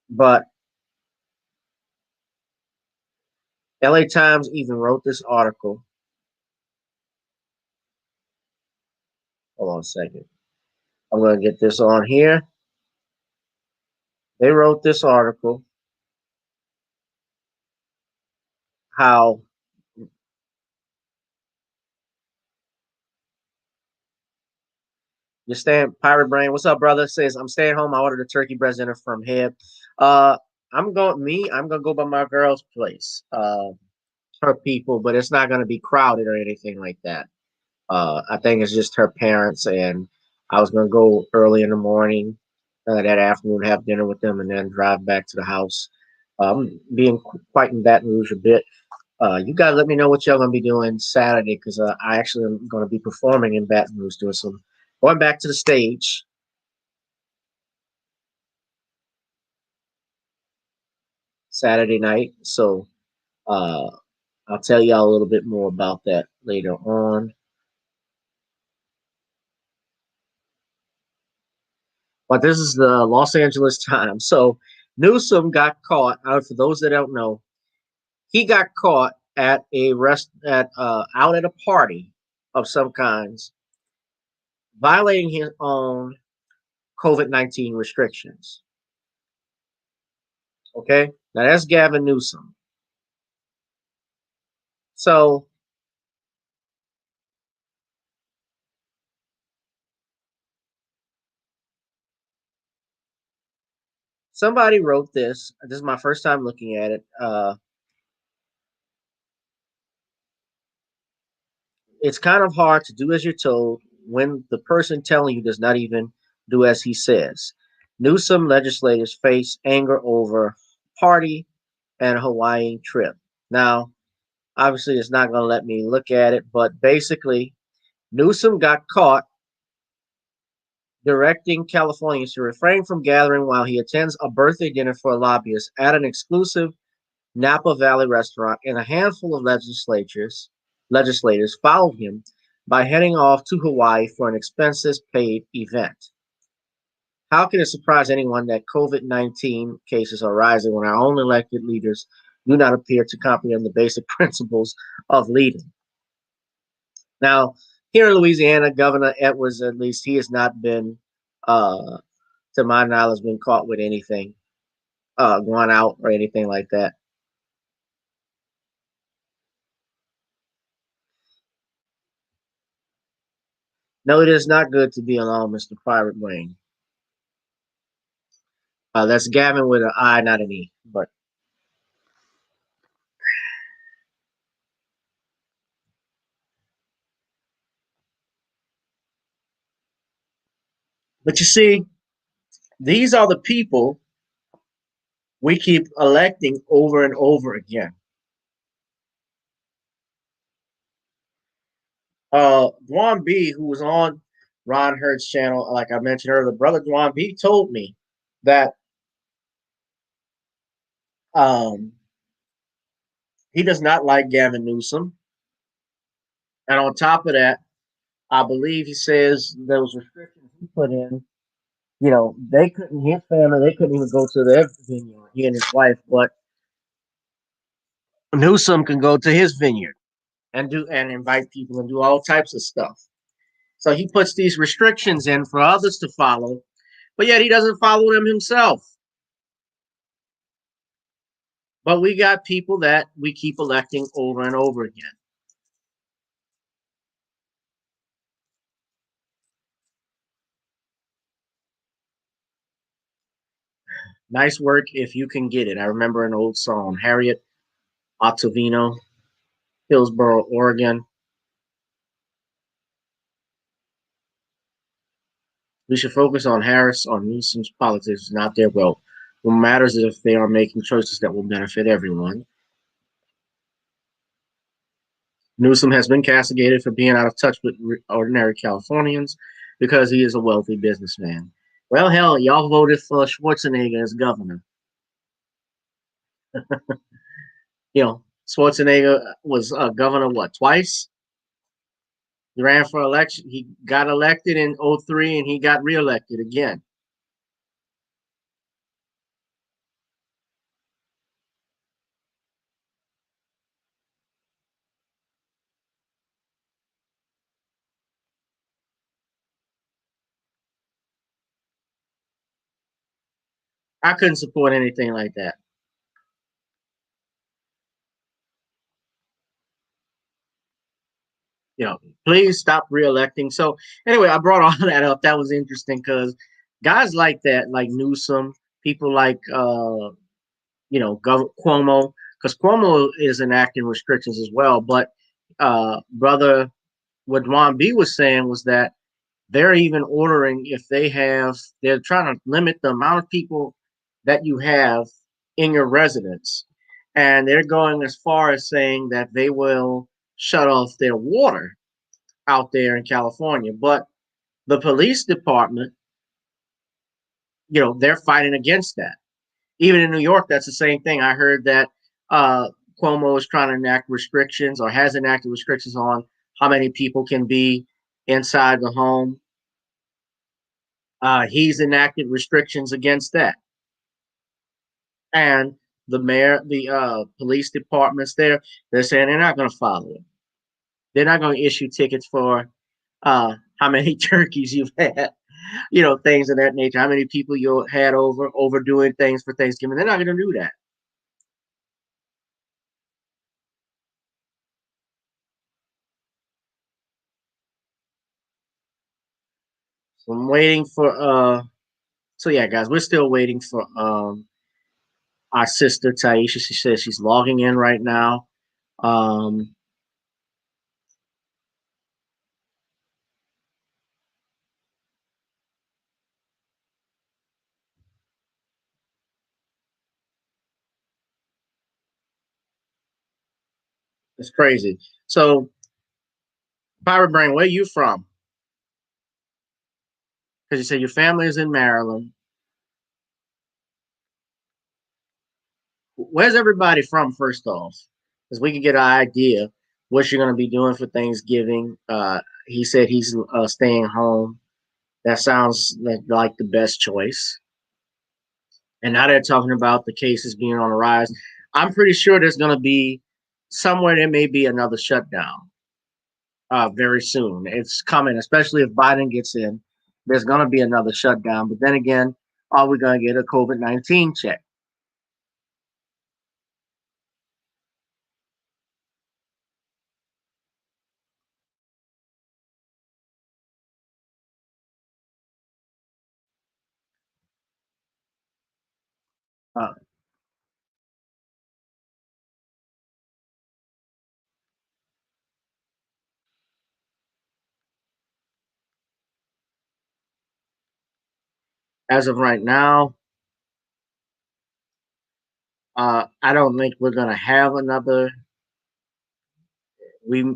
But LA Times even wrote this article. Hold on a second. I'm going to get this on here. They wrote this article how you're staying. Pirate Brain, what's up, brother? Says I'm staying home. I ordered a turkey breast dinner from Heb. Uh, I'm gonna go by my girl's place. Her people, but it's not gonna be crowded or anything like that. I think it's just her parents, and I was gonna go early in the morning, that afternoon, have dinner with them, and then drive back to the house. Being quite in Baton Rouge a bit. You guys let me know what y'all gonna be doing Saturday, because I actually am gonna be performing in Baton Rouge, doing some going back to the stage Saturday night. So uh, I'll tell y'all a little bit more about that later on. But this is the Los Angeles Times. So Newsom got caught. For those that don't know, he got caught at a rest at out at a party of some kinds, violating his own COVID-19 restrictions. Okay, now that's Gavin Newsom. So somebody wrote this. This is my first time looking at it. It's kind of hard to do as you're told when the person telling you does not even do as he says. Newsom legislators face anger over party and Hawaii trip. Now, obviously, it's not going to let me look at it, but basically, Newsom got caught directing Californians to refrain from gathering while he attends a birthday dinner for a lobbyist at an exclusive Napa Valley restaurant, and a handful of legislators followed him by heading off to Hawaii for an expenses paid event. How can it surprise anyone that COVID-19 cases are rising when our own elected leaders do not appear to comprehend the basic principles of leading? Now, here in Louisiana, Governor Edwards, at least he has not been, uh, to my knowledge, been caught with anything, going out or anything like that. No, it is not good to be alone, Mr. Pirate Brain. That's Gavin with an I, not an E. But you see, these are the people we keep electing over and over again. Dwan B, who was on Ron Hurd's channel, like I mentioned earlier, brother Dwan B told me that um, he does not like Gavin Newsom. And on top of that, I believe he says those restrictions he put in, they couldn't, his family, they couldn't even go to their vineyard, he and his wife, but Newsom can go to his vineyard and invite people and do all types of stuff. So he puts these restrictions in for others to follow, but yet he doesn't follow them himself. But we got people that we keep electing over and over again. Nice work if you can get it. I remember an old song, Harriet Ottavino, Hillsboro, Oregon. We should focus on Harris or Newsom's politics, not their wealth. What matters is if they are making choices that will benefit everyone. Newsom has been castigated for being out of touch with ordinary Californians because he is a wealthy businessman. Well, hell, y'all voted for Schwarzenegger as governor. Schwarzenegger was governor, what, twice? He ran for election. He got elected in '03 and he got reelected again. I couldn't support anything like that. Please stop reelecting. So anyway, I brought all that up. That was interesting because guys like that, like Newsom, people like Cuomo, because Cuomo is enacting restrictions as well. But brother, what Juan B was saying was that they're even ordering if they're trying to limit the amount of people that you have in your residence, and they're going as far as saying that they will shut off their water out there in California. But the police department, they're fighting against that. Even in New York, that's the same thing. I heard that Cuomo is trying to enact restrictions or has enacted restrictions on how many people can be inside the home. He's enacted restrictions against that. And the mayor, the police departments they're saying they're not going to follow it. They're not going to issue tickets for how many turkeys you've had, things of that nature. How many people you had overdoing things for Thanksgiving? They're not going to do that. So I'm waiting for. So yeah, guys, we're still waiting for our sister Tieesha. She says she's logging in right now. Um, it's crazy. So, Pirate Brain, where are you from? Because you said your family is in Maryland. Where's everybody from, first off? Because we can get an idea what you're going to be doing for Thanksgiving. He said he's staying home. That sounds like the best choice. And now they're talking about the cases being on the rise. I'm pretty sure there's going to be somewhere there may be another shutdown very soon. It's coming, especially if Biden gets in. There's going to be another shutdown. But then again, are we going to get a COVID-19 check? Uh, as of right now, I don't think we're going to have another. We,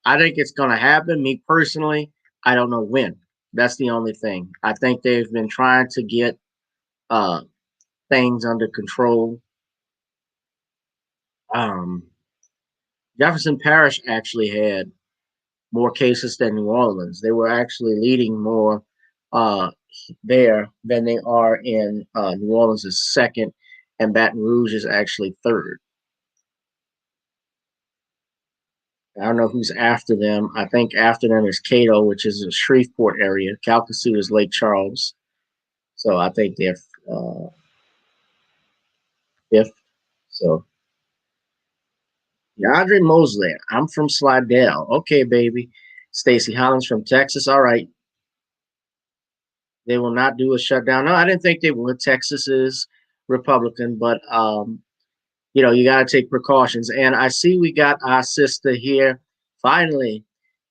I think it's going to happen. Me personally, I don't know when. That's the only thing. I think they've been trying to get uh, things under control. Um, Jefferson Parish actually had more cases than New Orleans. They were actually leading more uh, there than they are in New Orleans is second, and Baton Rouge is actually third. I don't know who's after them. I think after them is Cato, which is a Shreveport area. Calcasieu is Lake Charles. So I think they're uh, fifth. So Yadre Mosley, I'm from Slidell. Okay, baby. Stacy Hollins from Texas. All right. They will not do a shutdown. No, I didn't think they would. Texas is Republican, but you got to take precautions. And I see we got our sister here. Finally,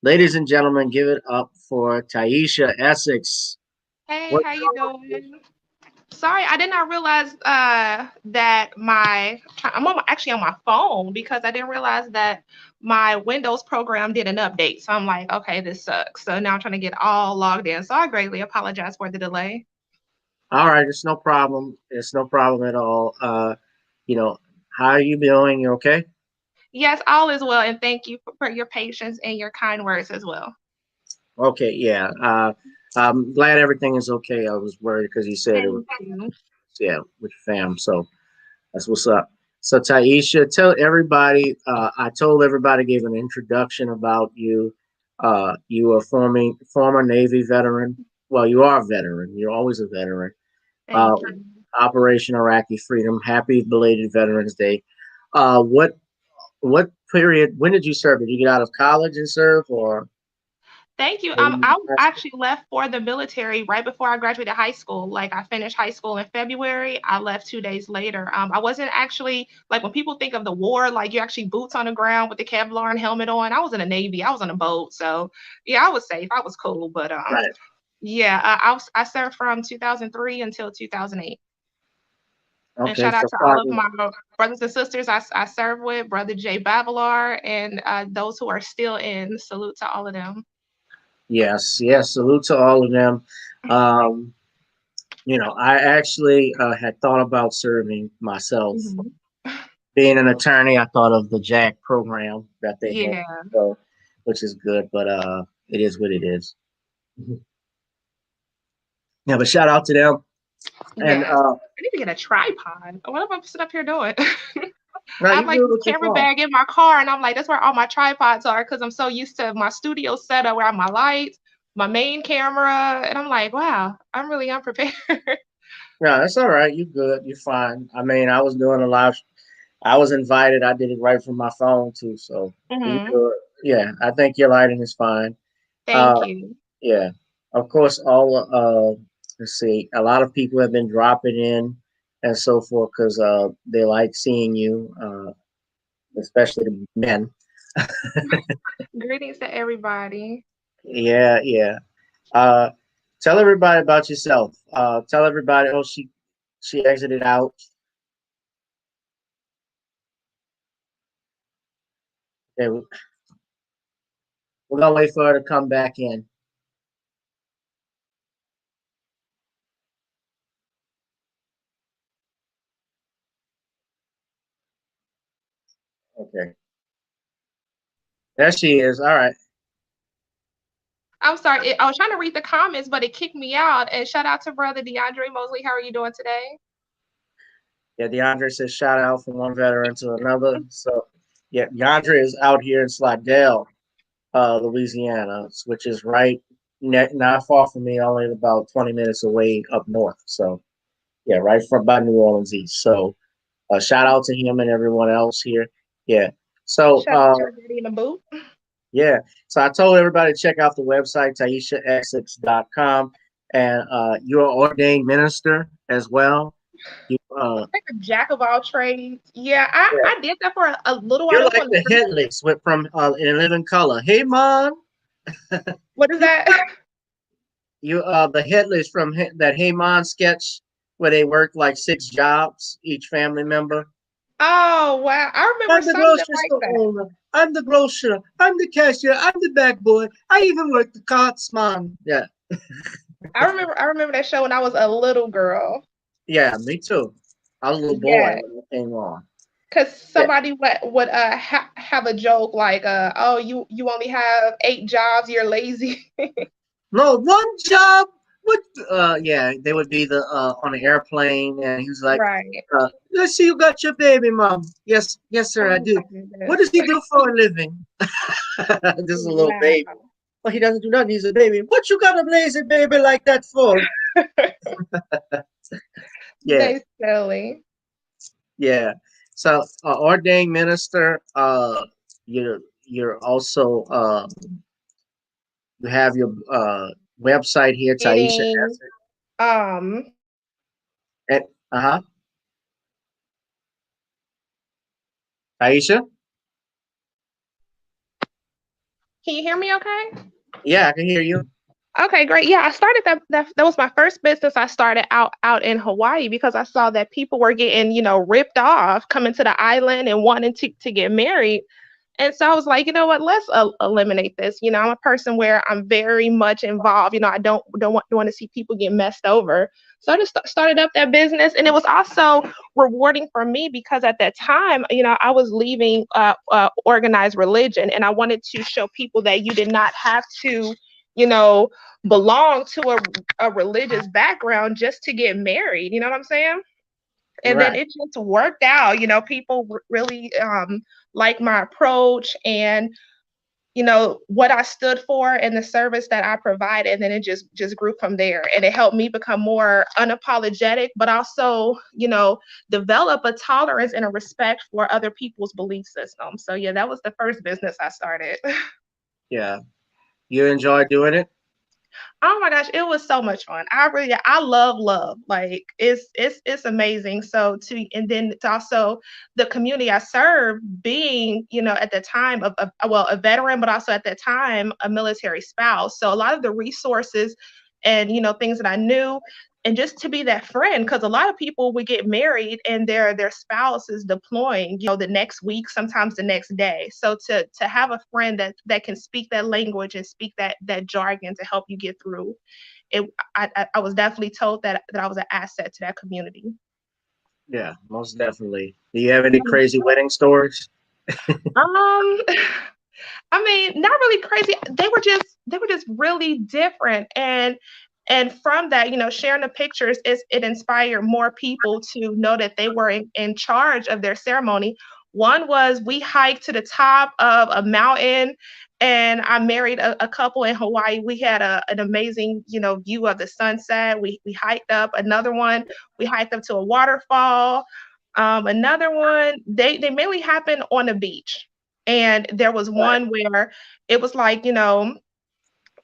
ladies and gentlemen, give it up for Tieesha Essex. Hey, What? how you doing? Sorry, I did not realize that actually on my phone because I didn't realize that my Windows program did an update. So I'm like, okay, this sucks. So now I'm trying to get all logged in. So I greatly apologize for the delay. All right, it's no problem. It's no problem at all. You know, how are you doing? You okay? Yes, all is well, and thank you for your patience and your kind words as well. Okay, yeah. I'm glad everything is okay. I was worried because you said it was, Thank you. yeah, with your fam. So that's what's up. So Tieesha, tell everybody. I told everybody, gave an introduction about you. You are former Navy veteran. Well, you are a veteran. You're always a veteran. Uh, Thank you. Operation Iraqi Freedom. Happy belated Veterans Day. What period? When did you serve? Did you get out of college and serve, or Thank you. were you in I high school? actually left for the military right before I graduated high school. Like I finished high school in February. I left 2 days later. I wasn't actually like when people think of the war, like you actually boots on the ground with the Kevlar and helmet on. I was in the Navy. I was on a boat, so yeah, I was safe. I was cool. But Right. yeah, I served from 2003 until 2008. And Okay. shout out So to all of starting. my brothers and sisters I serve with, Brother Jay Bavilar, and those who are still in. Salute to all of them. Yes. Yes. Salute to all of them. Um, I actually had thought about serving myself. Mhm. Being an attorney, I thought of the JAG program that they have, Yeah. so, which is good, but it is what it is. Yeah, but shout out to them. And Yes. I need to get a tripod. What am I sitting up here doing? now I have you like do it this with your camera phone. bag in my car, and I'm like, that's where all my tripods are because I'm so used to my studio setup where I have my lights, my main camera, and I'm like, wow, I'm really unprepared. No, that's all right. You good. You're fine. I mean, I was doing a live. I was invited. I did it right from my phone too. So you Hmm. good. Yeah, I think your lighting is fine. Thank Uh, you. yeah. Of course, all let's see. A lot of people have been dropping in and so forth because they like seeing you, especially the men. Greetings to everybody. Yeah, yeah. Uh, tell everybody about yourself. Tell everybody. Oh, she exited out. Okay, we're gonna wait for her to come back in. Okay, there she is. All right. I'm sorry. I was trying to read the comments, but it kicked me out. And shout out to brother DeAndre Mosley. How are you doing today? Yeah, DeAndre says shout out from one veteran to another. So yeah, DeAndre is out here in Slidell, Louisiana, which is right not far from me, only about 20 minutes away up north. So yeah, right from by New Orleans East. So shout out to him and everyone else here. Yeah. So Shout out to your daddy in the boot. yeah. So I told everybody to check out the website, TieeshaEssex.com. And you're an ordained minister as well. You Like a jack of all trades. Yeah, I did that for a little while. You're That was like one of the the first. headless with from in Living Color. Hey, mom. What is that? You the headless from that Hey Mon sketch where they work like 6 jobs each family member. Oh wow, I remember I'm the something grocery like store that. owner. I'm the grocer. I'm the cashier. I'm the bag boy. I even work the carts, mom. Yeah, I remember that show when I was a little girl. yeah, me too. I was a little boy Yeah, when it came on. because Yeah, somebody would have a joke like oh you only have 8 jobs, you're lazy. no one job. What? Yeah, they would be the on an airplane, and he was like, Right. "Let's see, you got your baby, mom. Yes, yes, sir, I Oh do. my What goodness. does he do for a living? This is a little baby. Wow. Well, he doesn't do nothing. He's a baby. What you got a lazy baby like that for? Yeah, They silly. yeah. So, ordained minister. You're also you have your website here, Tieesha Meaning, Essex. um, Uh huh. Tieesha? Can you hear me okay? Yeah, I can hear you. Okay, great. Yeah, I started that was my first business I started out in Hawaii because I saw that people were getting, ripped off coming to the island and wanting to get married. And so I was like, you know what? Let's eliminate this. I'm a person where I'm very much involved. I don't want to see people get messed over. So I just started up that business, and it was also rewarding for me because at that time, I was leaving organized religion, and I wanted to show people that you did not have to, you know, belong to a religious background just to get married. You know what I'm saying? And then Right. it just worked out. People really like my approach and what I stood for and the service that I provide, and then it just grew from there. And it helped me become more unapologetic, but also develop a tolerance and a respect for other people's belief systems. So yeah, that was the first business I started. Yeah. You enjoy doing it? Oh my gosh, it was so much fun. I love love. Like it's amazing. So to and then to also the community I serve being, at the time a veteran, but also at that time a military spouse. So a lot of the resources and things that I knew and just to be that friend, because a lot of people would get married and their spouse is deploying, the next week, sometimes the next day. So to have a friend that can speak that language and speak that jargon to help you get through it, I was definitely told that I was an asset to that community. Yeah, most definitely. Do you have any crazy wedding stories? Um, I mean, not really crazy. They were just really different. And from that, sharing the pictures it inspired more people to know that they were in charge of their ceremony. One was we hiked to the top of a mountain and I married a couple in Hawaii. We had an amazing, view of the sunset. We hiked up. Another one, we hiked up to a waterfall. Another one, they mainly happened on the beach. And there was Right. one where it was like,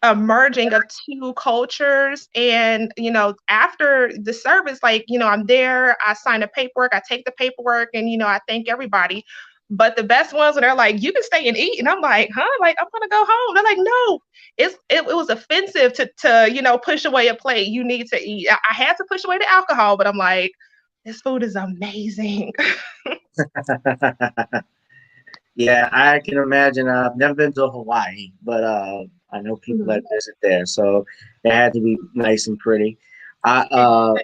a merging of two cultures. And, after the service, like, I'm there, I sign the paperwork, I take the paperwork, and, I thank everybody. But the best ones when they're like, you can stay and eat. And I'm like, huh? Like, I'm gonna go home. They're like, no, it was offensive to push away a plate. You need to eat. I had to push away the alcohol, but I'm like, this food is amazing. Yeah, I can imagine. I've never been to Hawaii, but I know people that Mhm. visit there, so it had to be nice and pretty. I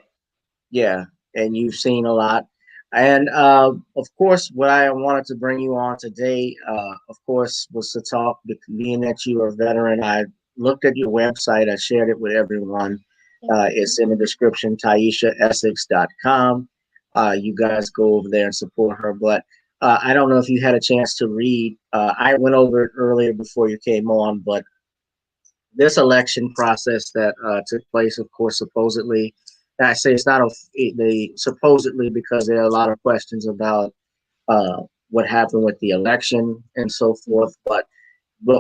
Yeah, and you've seen a lot. And of course, what I wanted to bring you on today, of course, was to talk. Being that you are a veteran, I looked at your website. I shared it with everyone. It's in the description, TieeshaEssex.com. You guys go over there and support her. But I don't know if you had a chance to read. I went over it earlier before you came on, but this election process that took place, of course, supposedly, and I say it's not the supposedly because there are a lot of questions about what happened with the election and so forth. But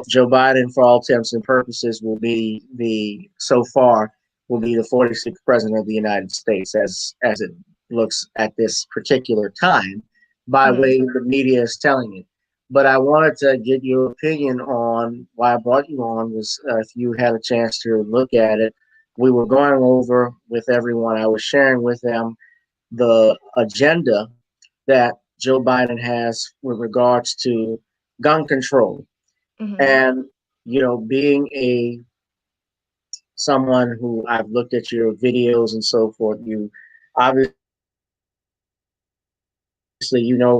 Joe Biden, for all intents and purposes, will be the so far will be the 46th president of the United States as it looks at this particular time, by Mhm. way the media is telling it. But I wanted to get your opinion on why I brought you on was if you had a chance to look at it. We were going over with everyone. I was sharing with them the agenda that Joe Biden has with regards to gun control. Mhm. And, being a someone who I've looked at your videos and so forth, you obviously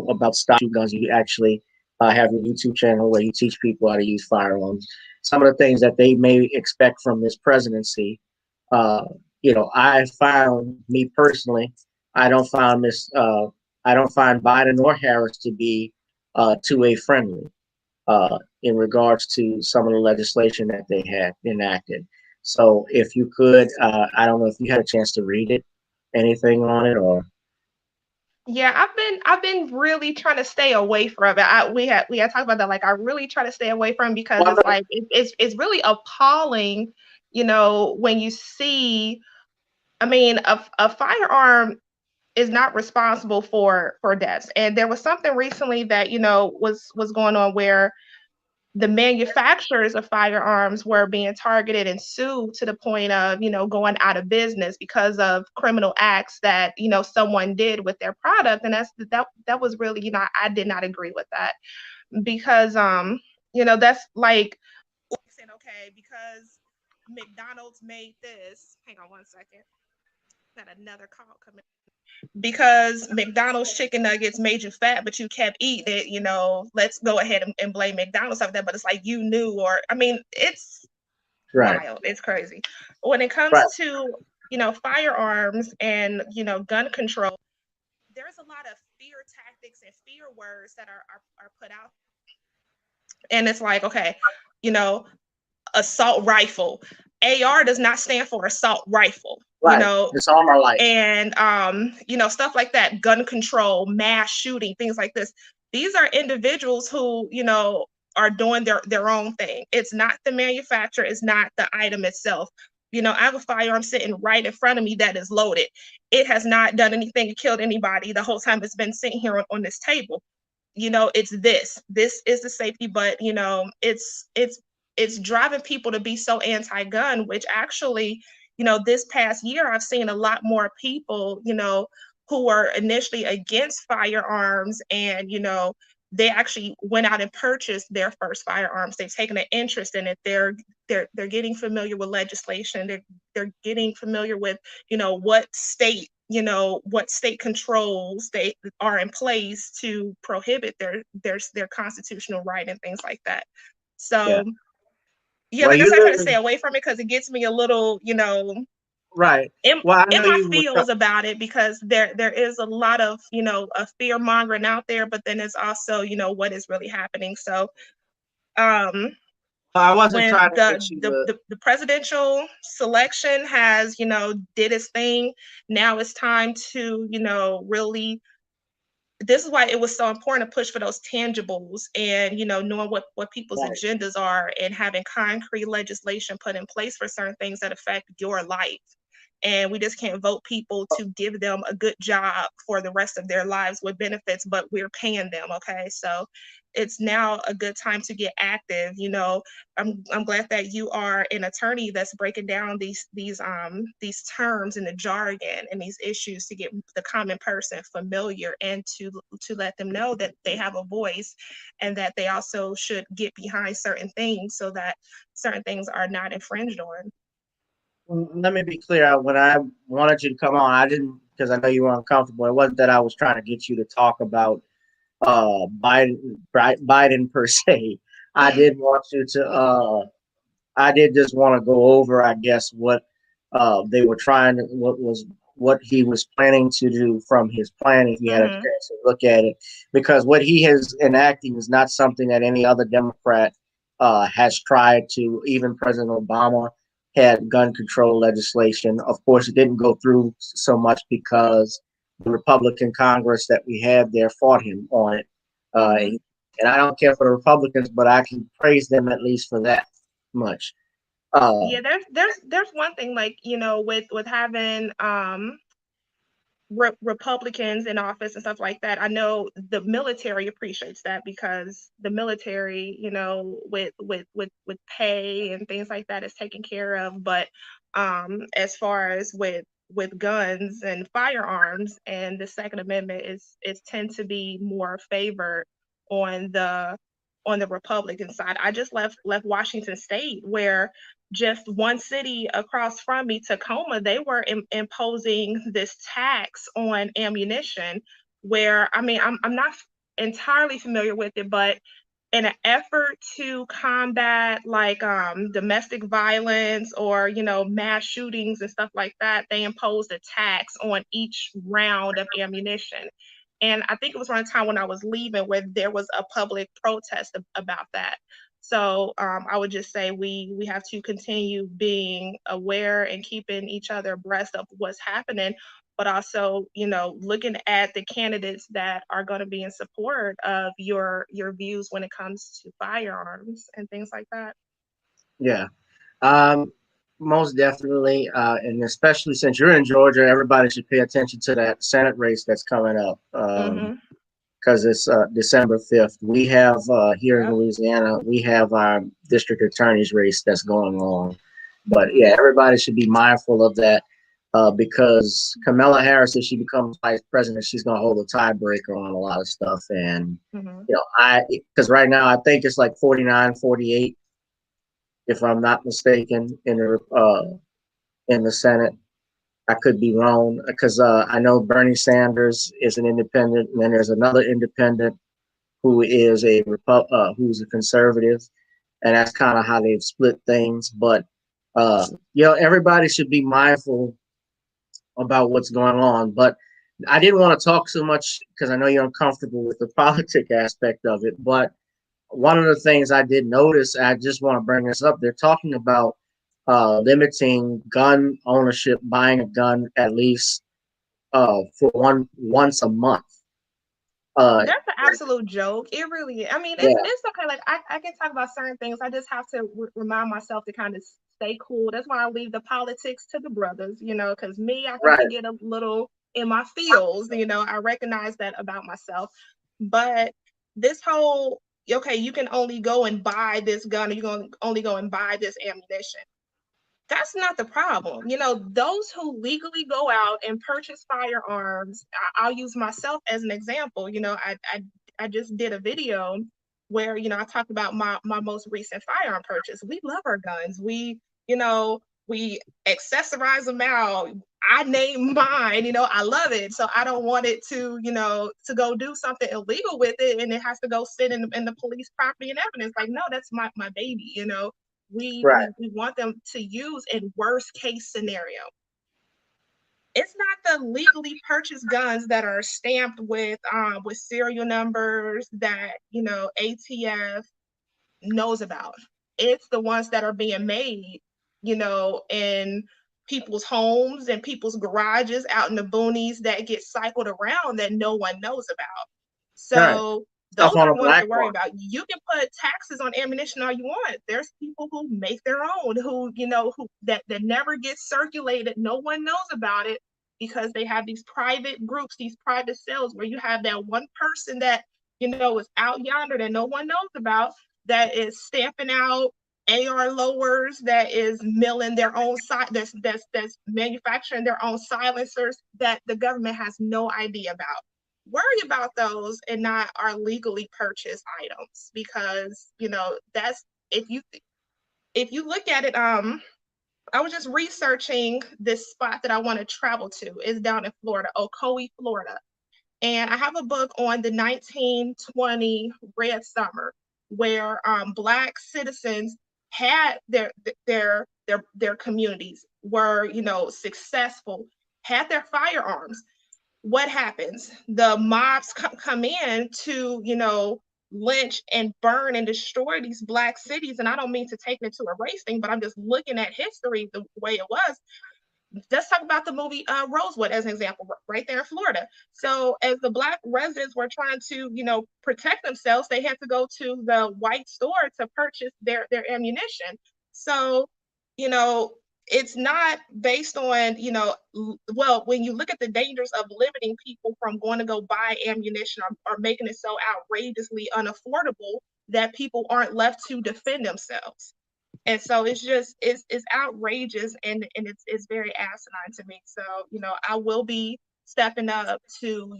about stop guns. You actually have your YouTube channel where you teach people how to use firearms. Some of the things that they may expect from this presidency, uh, I found me personally, I don't find this, I don't find Biden or Harris to be two-way friendly in regards to some of the legislation that they had enacted. So if you could, I don't know if you had a chance to read it, anything on it, or Yeah, I've been really trying to stay away from it. We had talked about that. Like I really try to stay away from because well, it's like it's really appalling, when you see. I mean, a firearm. is not responsible for deaths. And there was something recently that was going on where the manufacturers of firearms were being targeted and sued to the point of going out of business because of criminal acts that someone did with their product. And that was really, I did not agree with that, because that's like saying, okay, because McDonald's made this, hang on one second, got another call coming, because McDonald's chicken nuggets made you fat, but you kept eating it, let's go ahead and blame McDonald's of that. But it's like you knew, or I mean, it's Right. wild. It's crazy. When it comes Right. to, firearms and, gun control, there's a lot of fear tactics and fear words that are put out. And it's like, okay, you know, assault rifle. AR does not stand for assault rifle, Right. It's all my life. and stuff like that, gun control, mass shooting, things like this. These are individuals who, are doing their own thing. It's not the manufacturer, it's not the item itself. I have a firearm sitting right in front of me that is loaded. It has not done anything, killed anybody the whole time it's been sitting here on this table. It's this is the safety, but it's driving people to be so anti-gun, which actually, this past year I've seen a lot more people, who were initially against firearms, and they actually went out and purchased their first firearms. They've taken an interest in it. They're getting familiar with legislation. They're getting familiar with what state controls they are in place to prohibit their constitutional right and things like that. So well, like I said, I try to stay away from it because it gets me a little, right. in I know my you feels about it, because there is a lot of a fear mongering out there, but then it's also what is really happening. So I wasn't when trying to get you the presidential selection has did its thing, now it's time to really, this is why it was so important to push for those tangibles, and knowing what people's right. agendas are, and having concrete legislation put in place for certain things that affect your life. And we just can't vote people to give them a good job for the rest of their lives with benefits, but we're paying them. Okay, so it's now a good time to get active. I'm glad that you are an attorney that's breaking down these terms and the jargon and these issues to get the common person familiar, and to let them know that they have a voice, and that they also should get behind certain things so that certain things are not infringed on. Let me be clear. When I wanted you to come on, I didn't, because I know you were uncomfortable. It wasn't that I was trying to get you to talk about Biden per se. I did want you to. I did just want to go over, I guess, what they were trying, what he was planning to do from his plan. If you had a chance to look at it, because what he is enacting is not something that any other Democrat has tried to. Even President Obama had gun control legislation. Of course, it didn't go through so much because the Republican Congress that we had there fought him on it. And I don't care for the Republicans, but I can praise them at least for that much. Yeah, there's one thing, like with having Republicans in office and stuff like that. I know the military appreciates that, because the military, with pay and things like that, is taken care of. But as far as with guns and firearms and the Second Amendment, is tend to be more favored on the Republican side. I just left Washington State, where just one city across from me, Tacoma, they were imposing this tax on ammunition, where, I mean, I'm not entirely familiar with it, but in an effort to combat like domestic violence, or mass shootings and stuff like that, they imposed a tax on each round of ammunition. And I think it was around the time when I was leaving where there was a public protest about that. So I would just say we have to continue being aware and keeping each other abreast of what's happening, but also looking at the candidates that are going to be in support of your views when it comes to firearms and things like that. Yeah. Um, most definitely, and especially since you're in Georgia, everybody should pay attention to that Senate race that's coming up. Mm-hmm. Because it's December 5th. We have here in Yep. Louisiana, we have our district attorney's race that's going on. But Mm-hmm. yeah, everybody should be mindful of that because Kamala Harris, if she becomes vice president, she's going to hold a tiebreaker on a lot of stuff. And, Mm-hmm. because right now I think it's like 49-48, if I'm not mistaken, in the Senate. I could be wrong because I know Bernie Sanders is an independent, and then there's another independent who is who's a conservative, and that's kind of how they've split things. But everybody should be mindful about what's going on. But I didn't want to talk so much because I know you're uncomfortable with the politic aspect of it. But one of the things I did notice, I just want to bring this up. They're talking about limiting gun ownership, buying a gun at least for once a month. That's an absolute joke. It really is. I mean, Yeah, it's okay. Like I can talk about certain things. I just have to remind myself to kind of stay cool. That's why I leave the politics to the brothers, because me, I can right, get a little in my feels, I recognize that about myself. But this whole, okay, you can only go and buy this gun, or you can only go and buy this ammunition. That's not the problem. Those who legally go out and purchase firearms, I'll use myself as an example. I just did a video where, I talked about my most recent firearm purchase. We love our guns. We accessorize them out. I name mine, I love it. So I don't want it to go do something illegal with it and it has to go sit in the police property and evidence. Like, no, that's my baby. we, right. we we want them to use in worst case scenario. It's not the legally purchased guns that are stamped with serial numbers that ATF knows about. It's the ones that are being made, in people's homes and people's garages out in the boonies that get cycled around that no one knows about. Right. So Stuff those on are a the ones black to worry market. about. You can put taxes on ammunition all you want. There's people who make their own, who that never gets circulated. No one knows about it because they have these private groups, these private cells where you have that one person that is out yonder that no one knows about, that is stamping out AR lowers, that is milling their own that's manufacturing their own silencers that the government has no idea about. Worry about those and not our legally purchased items, because that's, if you look at it. I was just researching this spot that I want to travel to. It's down in Florida, Ocoee, Florida. And I have a book on the 1920 Red Summer, where Black citizens had their communities, were successful, had their firearms. What happens? The mobs come in to lynch and burn and destroy these Black cities. And I don't mean to take it to a race thing, but I'm just looking at history the way it was. Let's talk about the movie Rosewood as an example, right there in Florida. So as the Black residents were trying to, protect themselves, they had to go to the white store to purchase their ammunition. So, you know, it's not based on, well, when you look at the dangers of limiting people from going to go buy ammunition, or making it so outrageously unaffordable that people aren't left to defend themselves. And so it's outrageous, and it's very asinine to me. So I will be stepping up to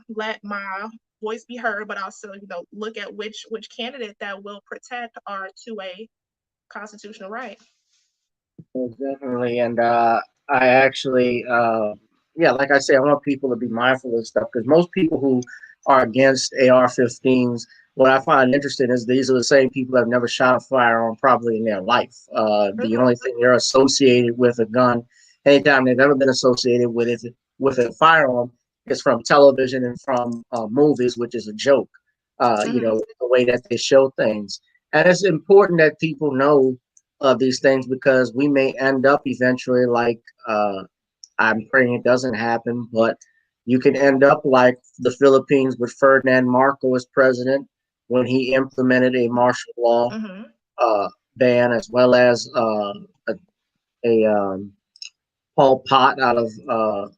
let my voice be heard, but also look at which candidate that will protect our 2A constitutional right. Most definitely. And I actually, yeah, like I say, I want people to be mindful of stuff because most people who are against AR-15s, what I find interesting is these are the same people that have never shot a firearm probably in their life. The Mm-hmm. only thing they're associated with a gun, anytime they've ever been associated with it, with a firearm, is from television and from movies, which is a joke. Mm-hmm. The way that they show things, and it's important that people know of these things because we may end up eventually like I'm praying it doesn't happen, but you can end up like the Philippines with Ferdinand Marcos as president when he implemented a martial law Mm-hmm. ban as well as a Pol Pot out of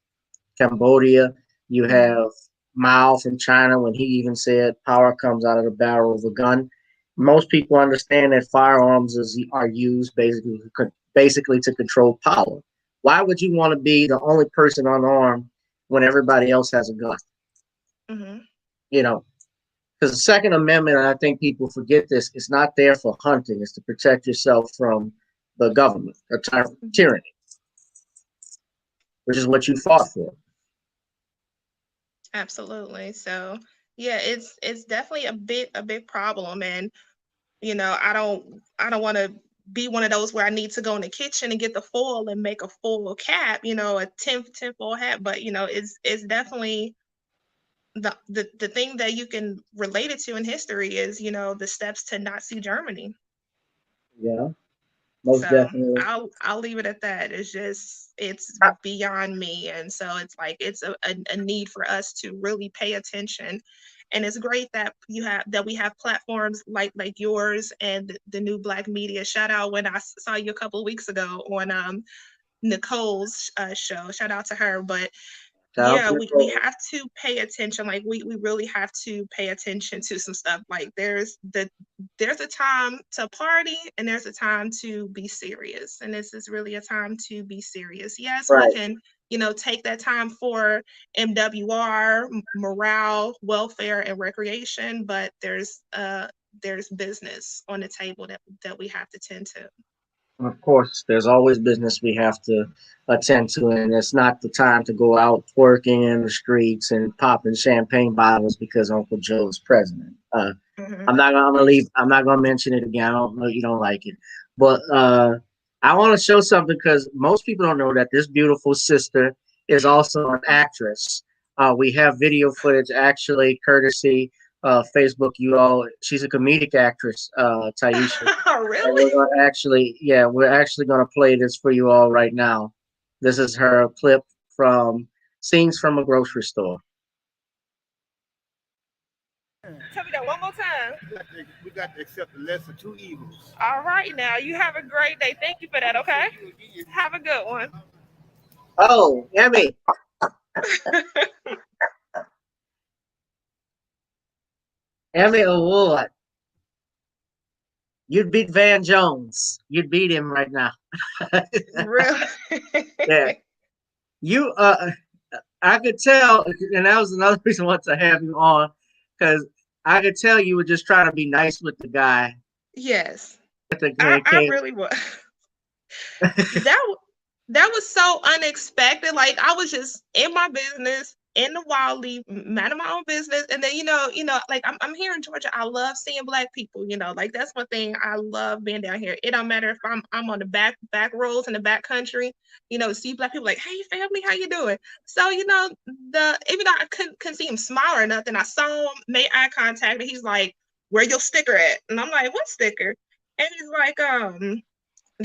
Cambodia. You have Mao from China when he even said power comes out of the barrel of a gun. Most people understand that firearms are used basically to control power. Why would you want to be the only person unarmed when everybody else has a gun? Mm-hmm. You know, because the Second Amendment, and I think people forget this, it's not there for hunting. It's to protect yourself from the government or tyranny, which is what you fought for. Absolutely. So yeah, it's definitely a big problem. And I don't want to be one of those where I need to go in the kitchen and get the foil and make a full cap, a 10 foil hat. But it's definitely the thing that you can relate it to in history is the steps to Nazi Germany. Yeah, most So definitely. I'll leave it at that. It's beyond me, and so it's like it's a need for us to really pay attention. And it's great that we have platforms like yours and the new Black media. Shout out when I saw you a couple of weeks ago on Nicole's show. Shout out to her. But Shout out yeah, to we Nicole. have to pay attention. Like we really have to pay attention to some stuff. Like there's a time to party and there's a time to be serious. And this is really a time to be serious. Yes, we Right. can, take that time for MWR, morale, welfare, and recreation, but there's business on the table that we have to tend to. Of course, there's always business we have to attend to, and it's not the time to go out twerking in the streets and popping champagne bottles because Uncle Joe is president. Mm-hmm. I'm not gonna mention it again. I don't know you don't like it, but I want to show something because most people don't know that this beautiful sister is also an actress. We have video footage actually, courtesy Facebook. You all, she's a comedic actress, Tieesha. And Really? we're actually gonna play this for you all right now. This is her clip from Scenes from a Grocery Store. Tell me that one more time. We got to accept the lesser two evils. All right, now you have a great day. Thank you for that. Okay, have a good one. Oh, Emmy, Emmy Award. You'd beat Van Jones. You'd beat him right now. Really? Yeah. You I could tell, and that was another reason why to have you on, because I could tell you were just trying to be nice with the guy. Yes, When it I came. really was. That was so unexpected. Like I was just in my business, in the Wally, minding my own business, and then like I'm here in Georgia. I love seeing Black people. Like that's one thing I love being down here. It don't matter if I'm on the back roads in the back country. See Black people like, hey family, how you doing? So even though I couldn't see him smile or nothing, I saw him, made eye contact, and he's like, where your sticker at? And I'm like, what sticker? And he's like,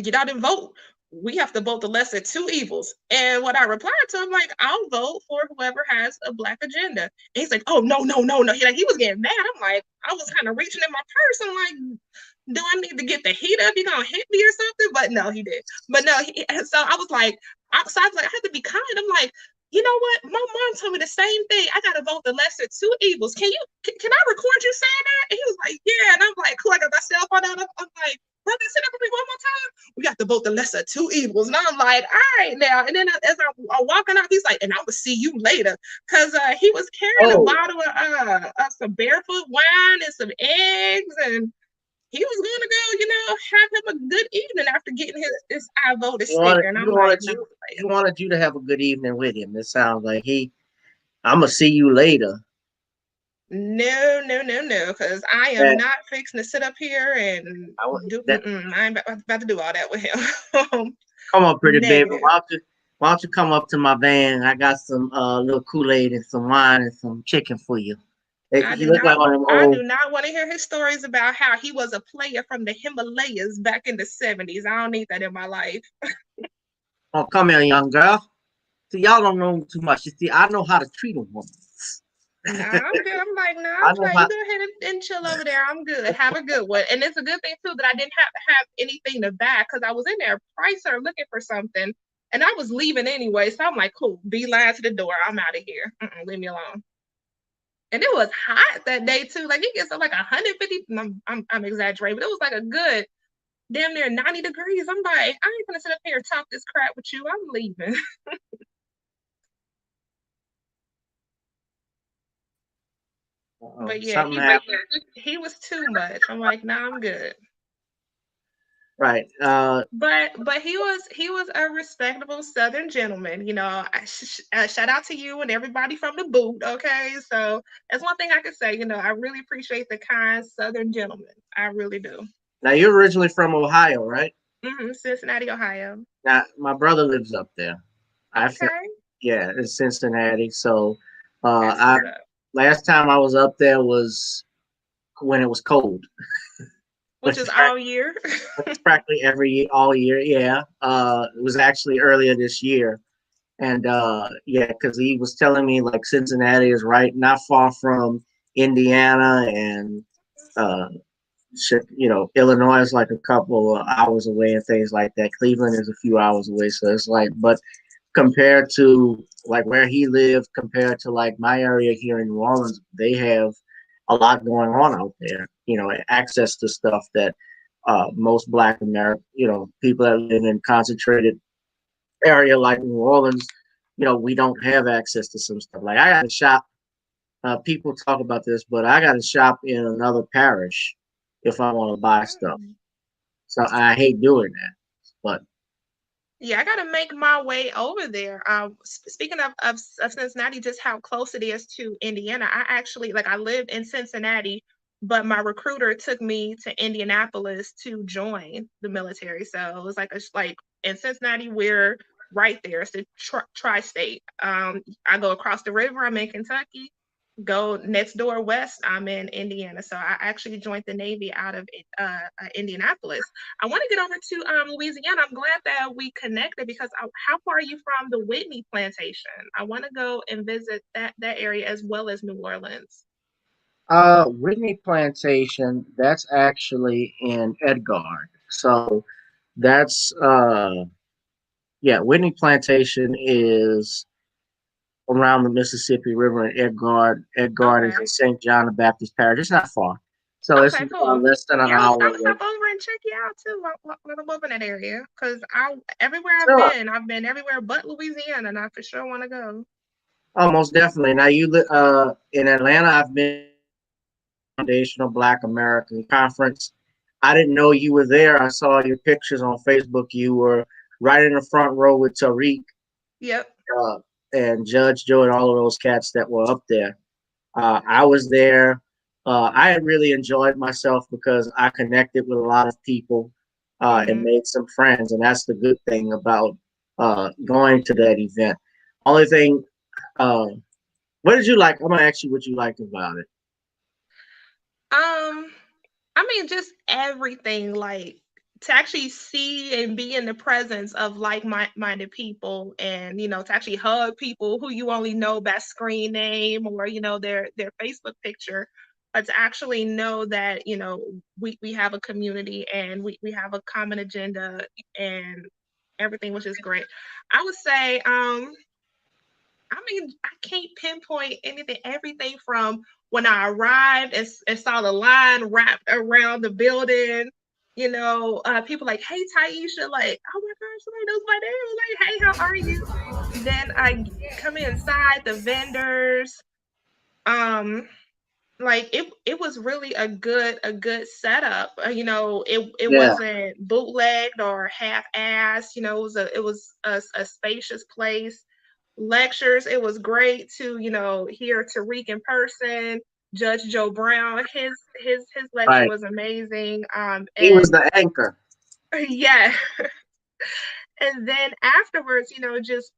get out and vote. We have to vote the lesser two evils. And what I replied to him, like, I'll vote for whoever has a Black agenda. And he's like, oh, no, no, no, no. He was getting mad. I'm like, I was kind of reaching in my purse. I'm like, do I need to get the heat up? You gonna hit me or something? But no, he did. But no, so I was like, I have to be kind. I'm like, you know what? My mom told me the same thing. I gotta vote the lesser two evils. Can I record you saying that? And he was like, yeah. And I'm like, cool. I got my cell phone out. I'm like, brother, sit up with me one more time. We got to vote the lesser two evils. And I'm like, all right now. And then as I'm walking out, he's like, and I will see you later. Because he was carrying a bottle of some barefoot wine and some eggs. And he was going to go, have him a good evening after getting his I voted sticker. And I'm like, he wanted you to have a good evening with him. It sounds like I'm going to see you later. No, because I am not fixing to sit up here and I ain't about to do all that with him. Come on, pretty baby. Why don't you come up to my van? I got some little Kool-Aid and some wine and some chicken for you. I do not want to hear his stories about how he was a player from the Himalayas back in the 70s. I don't need that in my life. Oh, come here, young girl. See, y'all don't know too much. You see, I know how to treat a woman. No, I'm good. I'm like, no, I I'm know like, how. you go ahead and chill over there. I'm good. Have a good one. And it's a good thing too that I didn't have to have anything to back because I was in there pricing looking for something, and I was leaving anyway. So I'm like, cool, beeline to the door. I'm out of here. Leave me alone. And it was hot that day too. Like it gets up like 150. I'm exaggerating, but it was like a good damn near 90 degrees. I'm like, I ain't gonna sit up here and talk this crap with you. I'm leaving. But yeah, Something happened. he was too much. I'm like, nah, I'm good. Right. But he was a respectable Southern gentleman. You know, shout out to you and everybody from the boot. Okay, so that's one thing I could say. You know, I really appreciate the kind Southern gentleman. I really do. Now you're originally from Ohio, right? Cincinnati, Ohio. Now my brother lives up there. I feel, Okay, yeah, in Cincinnati. So, that's I what's up. last time I was up there was when it was cold, Which which is is all year. practically every year, all year. Yeah. It was actually earlier this year, and yeah, because he was telling me like Cincinnati is right not far from Indiana, and uh, Illinois is like a couple of hours away and things like that. Cleveland is a few hours away, so it's like, but compared to like where he lived, compared to like my area here in New Orleans, they have a lot going on out there. Access to stuff that most Black American, people that live in concentrated area like New Orleans, we don't have access to some stuff. Like I got to shop. People talk about this, but I got to shop in another parish if I want to buy stuff. So I hate doing that, but Yeah, I gotta make my way over there. Speaking of Cincinnati, just how close it is to Indiana. I actually I lived in Cincinnati, but my recruiter took me to Indianapolis to join the military. So it was like in Cincinnati, we're right there. It's the tri-state. I go across the river. I'm in Kentucky. Go next door west. I'm in Indiana. So I actually joined the Navy out of Indianapolis. I want to get over to Louisiana. I'm glad that we connected because how far are you from the Whitney plantation? I want to go and visit that area as well as New Orleans. Whitney Plantation, that's actually in Edgard. So that's yeah, Whitney Plantation is around the Mississippi River in Edgard. Edgard is Okay. in St. John the Baptist Parish. It's not far. So it's Okay, cool. less than an Yeah, hour I'm gonna away. stop over and check you out too when I'm over in that area. Cause everywhere So I've been everywhere but Louisiana, and I for sure want to go. almost definitely. Now in Atlanta, I've been Foundational Black American Conference. I didn't know you were there. I saw your pictures on Facebook. You were right in the front row with Tariq, Yep. uh, and Judge Joe and all of those cats that were up there. I was there. I really enjoyed myself because I connected with a lot of people and made some friends, and that's the good thing about going to that event. Only thing, uh, what did you like? I'm gonna ask you what you liked about it. Um, I mean, just everything, like to actually see and be in the presence of like-minded people, and to actually hug people who you only know by screen name or their Facebook picture, but to actually know that we have a community and we have a common agenda and everything, which is great. I would say I mean, I can't pinpoint anything, everything from when I arrived and saw the line wrapped around the building, people like, hey, Tieesha, like, oh my gosh, somebody knows my name. Like, hey, how are you? Then I come inside the vendors. Um, like it was really a good setup. It Yeah, wasn't bootlegged or half-assed. It was a spacious place. Lectures, it was great to hear Tariq in person. Judge Joe Brown, his lecture right. was amazing. He was And the anchor. yeah, and then afterwards, just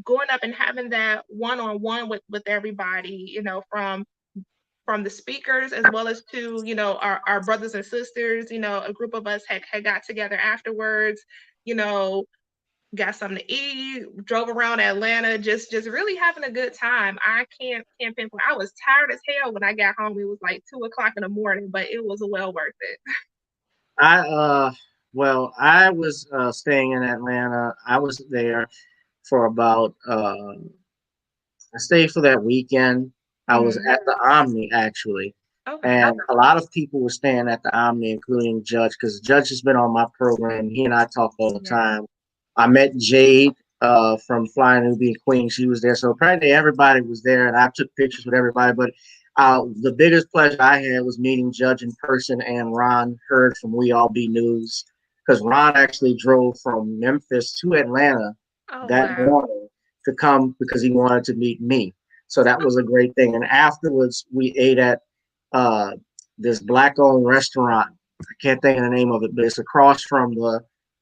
going up and having that one-on-one with everybody, from the speakers as well as to our brothers and sisters. A group of us had got together afterwards, you know got something to eat, drove around Atlanta, just really having a good time. I can't pinpoint. I was tired as hell when I got home. It was like 2 o'clock in the morning, but it was well worth it. I was staying in Atlanta. I was there for about I stayed for that weekend. I was Mhm. at the Omni actually, Okay. and a lot of people were staying at the Omni, including Judge, because Judge has been on my program. He and I talk all the Yeah. time. I met Jade from Flying Nubian Queen. She was there, so apparently everybody was there, and I took pictures with everybody. But the biggest pleasure I had was meeting Judge in person and Ron Hurd from We All Be News, because Ron actually drove from Memphis to Atlanta Oh that wow. morning to come because he wanted to meet me. So that was a great thing. And afterwards, we ate at uh, this black-owned restaurant. I can't think of the name of it, but it's across from the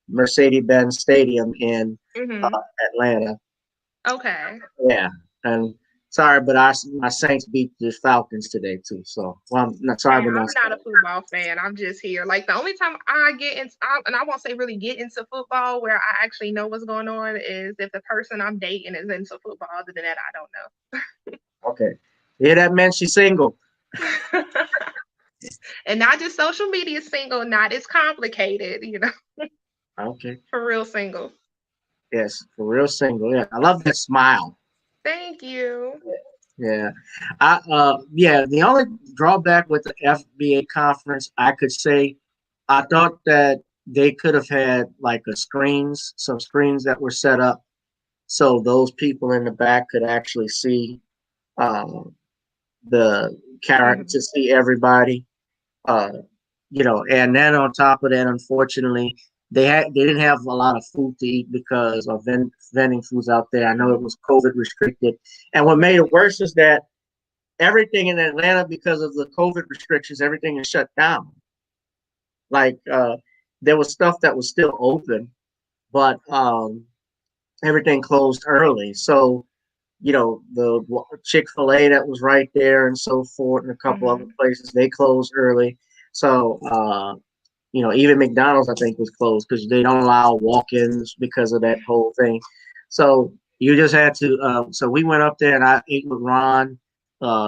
Mercedes-Benz Stadium in Mhm. Atlanta. Okay. Yeah, and sorry, but my Saints beat the Falcons today too. So, well, I'm not sorry, Hey, but not I'm not sorry. a football fan. I'm just here. Like the only time I get into, and I won't say really get into football, where I actually know what's going on, is if the person I'm dating is into football. Other than that, I don't Okay, yeah, that meant she's single. know. And not just social media single, not as complicated, Okay, for real single. yes, for real single. Yeah, I love that smile. Thank you. Yeah. Yeah, the only drawback with the FBA conference, I could say, I thought that they could have had like some screens that were set up so those people in the back could actually see uh, the character, Mhm. to see everybody. Uh, and then on top of that, unfortunately, they didn't have a lot of food to eat because of vending foods out there. I know it was COVID restricted, and what made it worse is that everything in Atlanta, because of the COVID restrictions, everything is shut down. Like there was stuff that was still open, but everything closed early. So the Chick-fil-A that was right there and so forth, and a couple other Mhm. places, they closed early. So even McDonald's I think was closed because they don't allow walk-ins because of that whole thing. So you just had to. So we went up there and I ate with Ron,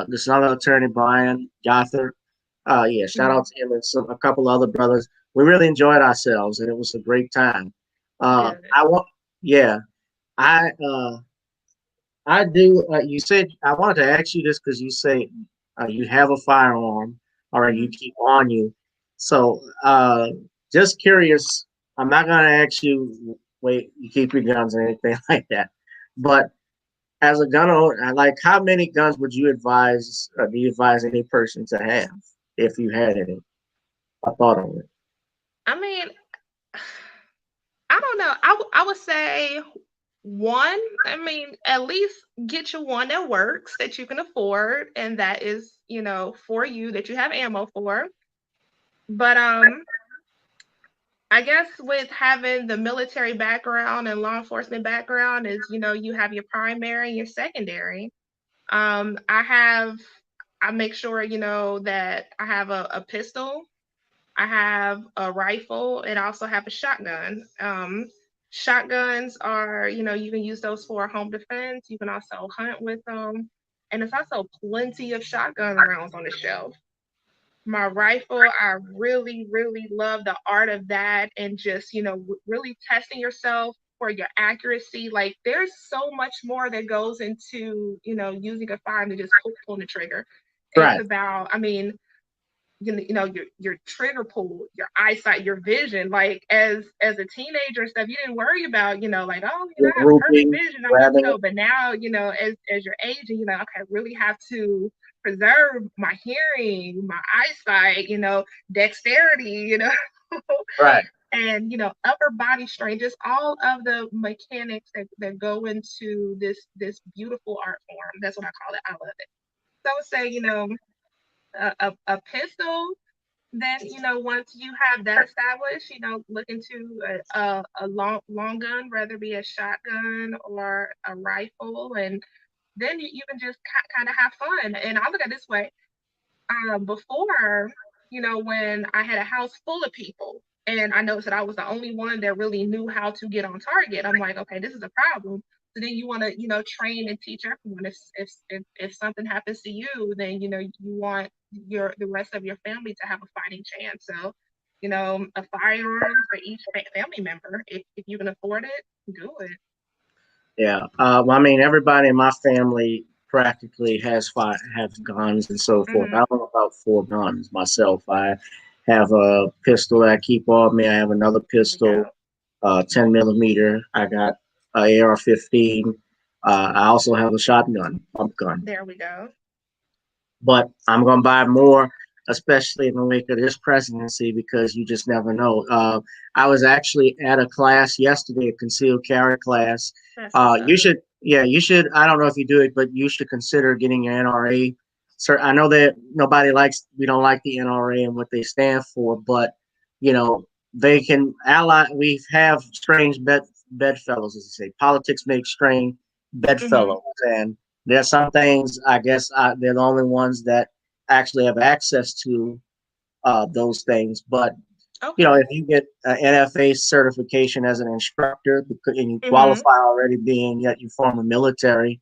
this other attorney Brian Gothard. Yeah, shout out Mhm. to him and a couple other brothers. We really enjoyed ourselves and it was a great time. Good. I want, yeah, I I do. You said I wanted to ask you this because you say you have a firearm or you Mhm. keep on you. So just curious. I'm not gonna ask you wait you keep your guns or anything like that. But as a gun owner, like how many guns would you advise? Do you advise any person to have if you had any? I thought of it. I mean, I don't know. I would say one. I mean, at least get you one that works, that you can afford, and that is, for you, that you have ammo for. But I guess with having the military background and law enforcement background is, you have your primary and your secondary. I make sure, that I have a pistol, I have a rifle, and I also have a shotgun. Shotguns are, you can use those for home defense. You can also hunt with them. And there's also plenty of shotgun rounds on the shelf. My rifle, I really, really love the art of that and just, really testing yourself for your accuracy. Like there's so much more that goes into, using a firearm than just pulling the trigger. It's Right, about, I mean, your trigger pull, your eyesight, your vision. Like as a teenager and stuff, you didn't worry about, like, oh, I have perfect grouping, vision, I'm good to grabbing it. go. But now, as you're aging, okay, I really have to preserve my hearing, my eyesight, dexterity, Right. and upper body strength, just all of the mechanics that go into this beautiful art form. That's what I call it. I love it. So I would say, a pistol, then once you have that established, look into a long gun, whether it be a shotgun or a rifle, and then you can just kind of have fun. And I look at it this way: before, when I had a house full of people. And I noticed that I was the only one that really knew how to get on target. I'm like, okay, this is a problem. So then you want to, train and teach everyone. If something happens to you, then you want the rest of your family to have a fighting chance. So, a firearm for each family member. If you can afford it, do it. Yeah. Well, I mean, everybody in my family practically has guns and so forth. Mm-hmm. I own about 4 guns myself. I have a pistol that I keep on me. I have another pistol, 10 millimeter. I got a AR-15. I also have a shotgun, pump gun. There we go. But I'm going to buy more, especially in the wake of this presidency, because you just never know. I was actually at a class yesterday, a concealed carry class. You should, yeah, you should. I don't know if you do it, but you should consider getting your NRA. Sir, I know that we don't like the NRA and what they stand for, but they can ally. We have strange bedfellows, as they say. Politics makes strange bedfellows, and there's some things I guess they're the only ones that actually have access to those things. But if you get an NFA certification as an instructor and you qualify already being that you form a military,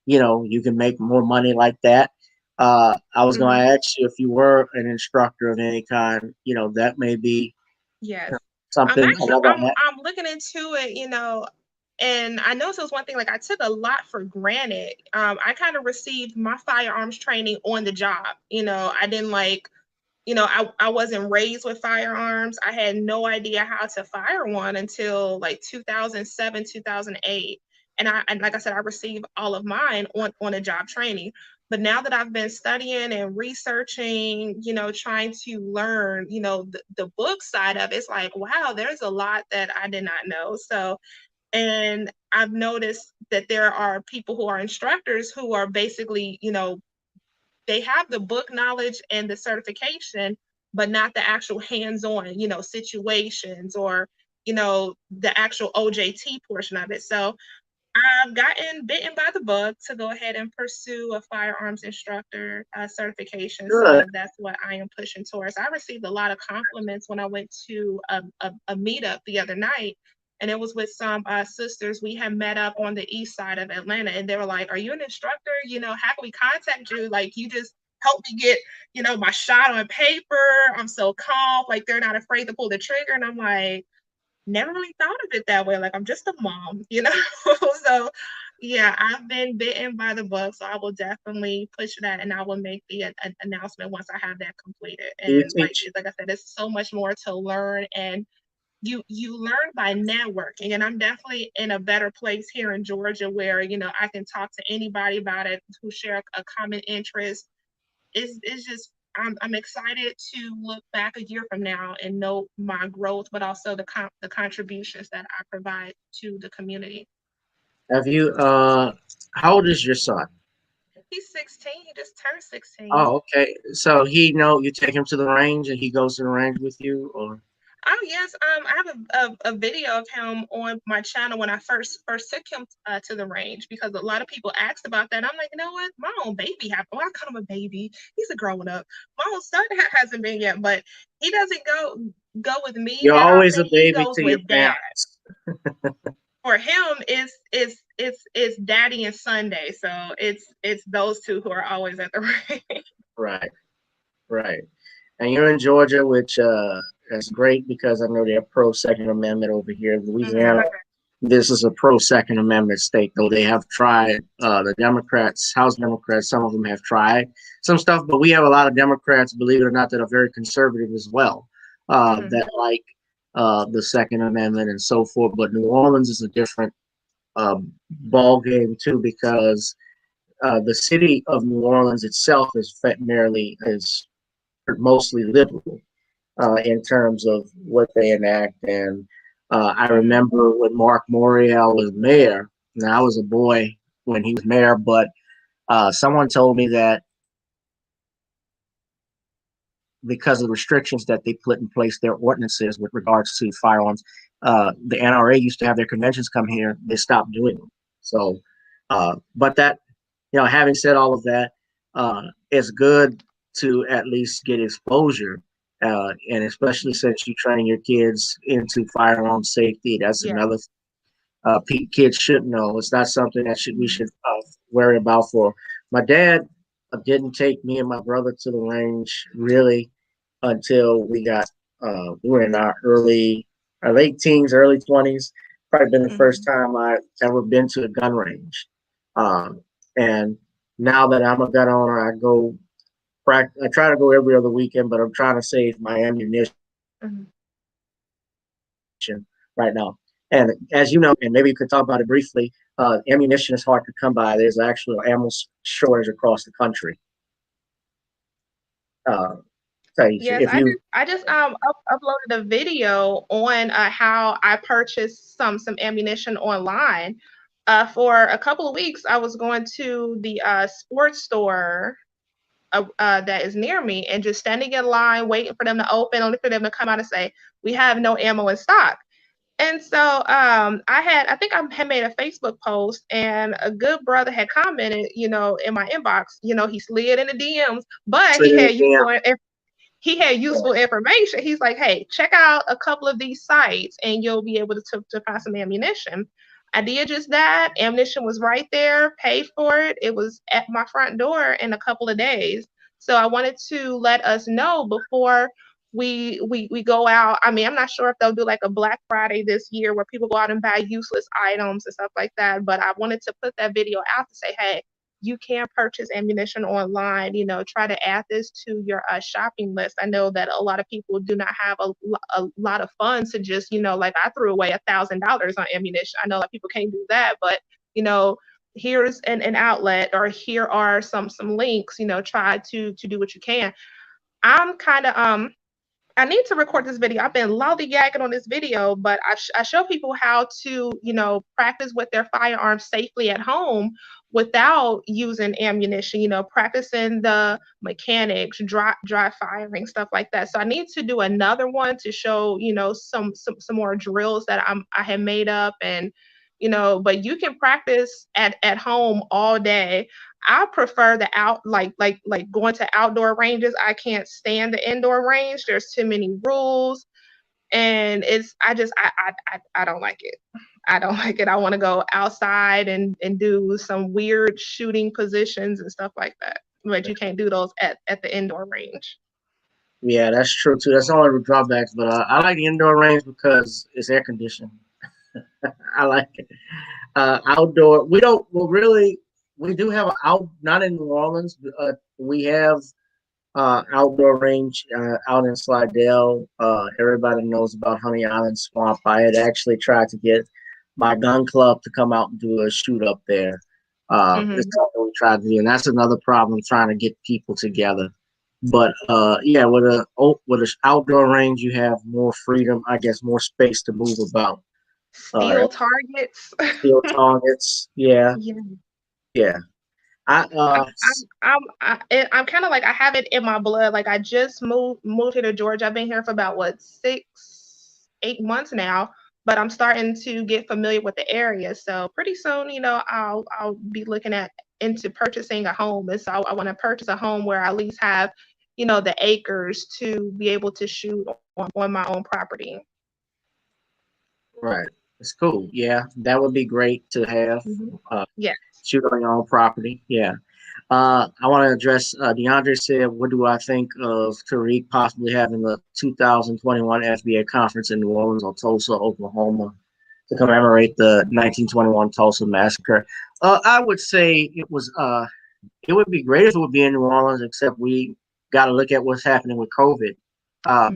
you can make more money like that. I was going to ask you if you were an instructor of any kind. That may be something. I'm looking into it. And I noticed it was one thing, like I took a lot for granted. I kind of received my firearms training on the job. I didn't I wasn't raised with firearms. I had no idea how to fire one until like 2007, 2008. And like I said, I received all of mine on a job training. But now that I've been studying and researching, trying to learn, the book side of it, it's like, wow, there's a lot that I did not know. So, and I've noticed that there are people who are instructors who are basically, they have the book knowledge and the certification, but not the actual hands-on, situations or, the actual OJT portion of it. So I've gotten bitten by the bug to go ahead and pursue a firearms instructor certification. Good. So that's what I am pushing towards. I received a lot of compliments when I went to a meetup the other night, and it was with some sisters. We had met up on the east side of Atlanta, and they were like, "Are you an instructor? How can we contact you? Like, you just helped me get, my shot on paper. I'm so calm. Like, they're not afraid to pull the trigger." And I'm like, never really thought of it that way. Like, I'm just a mom, So yeah, I've been bitten by the bug. So I will definitely push that, and I will make the announcement once I have that completed. And like I said, there's so much more to learn, and you learn by networking. And I'm definitely in a better place here in Georgia where, I can talk to anybody about it who share a common interest. It's just I'm excited to look back a year from now and know my growth, but also the contributions that I provide to the community. Have you? How old is your son? He's 16. He just turned 16. Oh, okay. So you take him to the range and he goes to the range with you, or? Oh yes, I have a video of him on my channel when I first took him to the range, because a lot of people asked about that. I'm like, you know what, my own baby I call him a baby. He's a grown up. My own son hasn't been yet, but he doesn't go with me You're that always often. a baby He goes to your with dad. parents. For him, it's daddy and Sunday, so it's those two who are always at the range. Right, right. And you're in Georgia, which is great because I know they're pro Second Amendment over here. In Louisiana, this is a pro Second Amendment state, though they have tried, the Democrats, House Democrats, some of them have tried some stuff, but we have a lot of Democrats, believe it or not, that are very conservative as well, that like the Second Amendment and so forth. But New Orleans is a different ball game too, because the city of New Orleans itself is mostly liberal in terms of what they enact. And I remember when Mark Morial was mayor. Now, I was a boy when he was mayor, but someone told me that because of the restrictions that they put in place, their ordinances with regards to firearms, the NRA used to have their conventions come here. They stopped doing them. So, but that, having said all of that, it's good to at least get exposure And especially since you train your kids into firearm safety, that's Yeah. another kids should know. It's not something that we should worry about. For my dad, didn't take me and my brother to the range really until we were in our late teens, early 20s. Probably been the first time I ever been to a gun range. And now that I'm a gun owner, I try to go every other weekend, but I'm trying to save my ammunition right now. And as you know, and maybe you could talk about it briefly, ammunition is hard to come by. There's actual ammo shortage across the country. Yes, I just uploaded a video on how I purchased some ammunition online. For a couple of weeks, I was going to the sports store that is near me and just standing in line, waiting for them to open, only for them to come out and say, "We have no ammo in stock." And so I think I had made a Facebook post, and a good brother had commented, in my inbox. He slid in the DMs, but he had useful information. He's like, "Hey, check out a couple of these sites and you'll be able to find some ammunition." I did just that. Ammunition was right there, paid for it. It was at my front door in a couple of days. So I wanted to let us know before we go out. I mean, I'm not sure if they'll do like a Black Friday this year where people go out and buy useless items and stuff like that. But I wanted to put that video out to say, hey, you can purchase ammunition online. Try to add this to your shopping list. I know that a lot of people do not have a lot of funds to just, like I threw away $1,000 on ammunition. I know a lot of people can't do that, but here's an outlet, or here are some links. Try to do what you can. I'm kind of I need to record this video. I've been lollygagging on this video, but I show people how to, practice with their firearms safely at home without using ammunition, practicing the mechanics, dry firing, stuff like that. So I need to do another one to show, some more drills that I had made up, and, but you can practice at home all day. I prefer the like going to outdoor ranges. I can't stand the indoor range. There's too many rules, and I don't like it. I don't like it. I want to go outside and do some weird shooting positions and stuff like that. But you can't do those at the indoor range. Yeah, that's true too. That's all the drawbacks, but I like the indoor range because it's air conditioned. I like it. Outdoor, we don't. Well, really, we do have not in New Orleans. We have outdoor range out in Slidell. Everybody knows about Honey Island Swamp. I had actually tried to get my gun club to come out and do a shoot up there. It's something we tried to do, and that's another problem, trying to get people together. But yeah, with an outdoor range, you have more freedom, I guess, more space to move about. Steel targets. Steel targets. Yeah. Yeah. I'm kind of like, I have it in my blood. Like, I just moved here to Georgia. I've been here for about 8 months now, but I'm starting to get familiar with the area. So pretty soon, I'll be looking into purchasing a home. And so I want to purchase a home where I at least have, the acres to be able to shoot on my own property. Right. It's cool. Yeah, that would be great to have. Yeah. Shoot on your own property. Yeah. I want to address, DeAndre said, what do I think of Tariq possibly having the 2021 FBA conference in New Orleans or Tulsa, Oklahoma, to commemorate the 1921 Tulsa massacre? I would say it would be great if it would be in New Orleans, except we got to look at what's happening with COVID,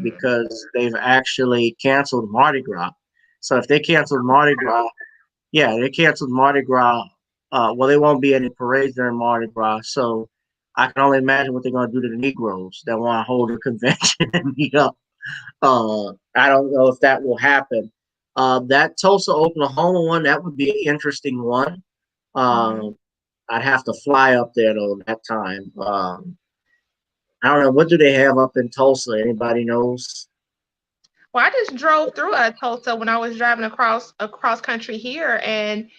because they've actually canceled Mardi Gras. So if they canceled Mardi Gras, well, there won't be any parades during Mardi Gras. So I can only imagine what they're going to do to the Negroes that want to hold a convention and meet up. I don't know if that will happen. That Tulsa, Oklahoma one, that would be an interesting one. I'd have to fly up there though that time. I don't know. What do they have up in Tulsa? Anybody knows? Well, I just drove through Tulsa when I was driving across country here, and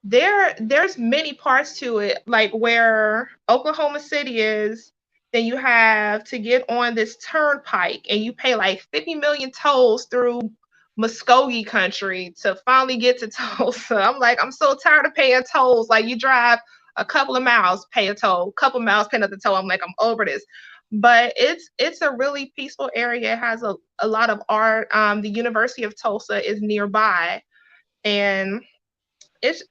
there's many parts to it, like where Oklahoma City is. then you have to get on this turnpike, and you pay like 50 million tolls through Muskogee country to finally get to Tulsa. I'm like, I'm so tired of paying tolls. Like, you drive a couple of miles, pay a toll, couple of miles, pay another toll. I'm like, I'm over this. But it's a really peaceful area. It has a lot of art. The University of Tulsa is nearby, and it's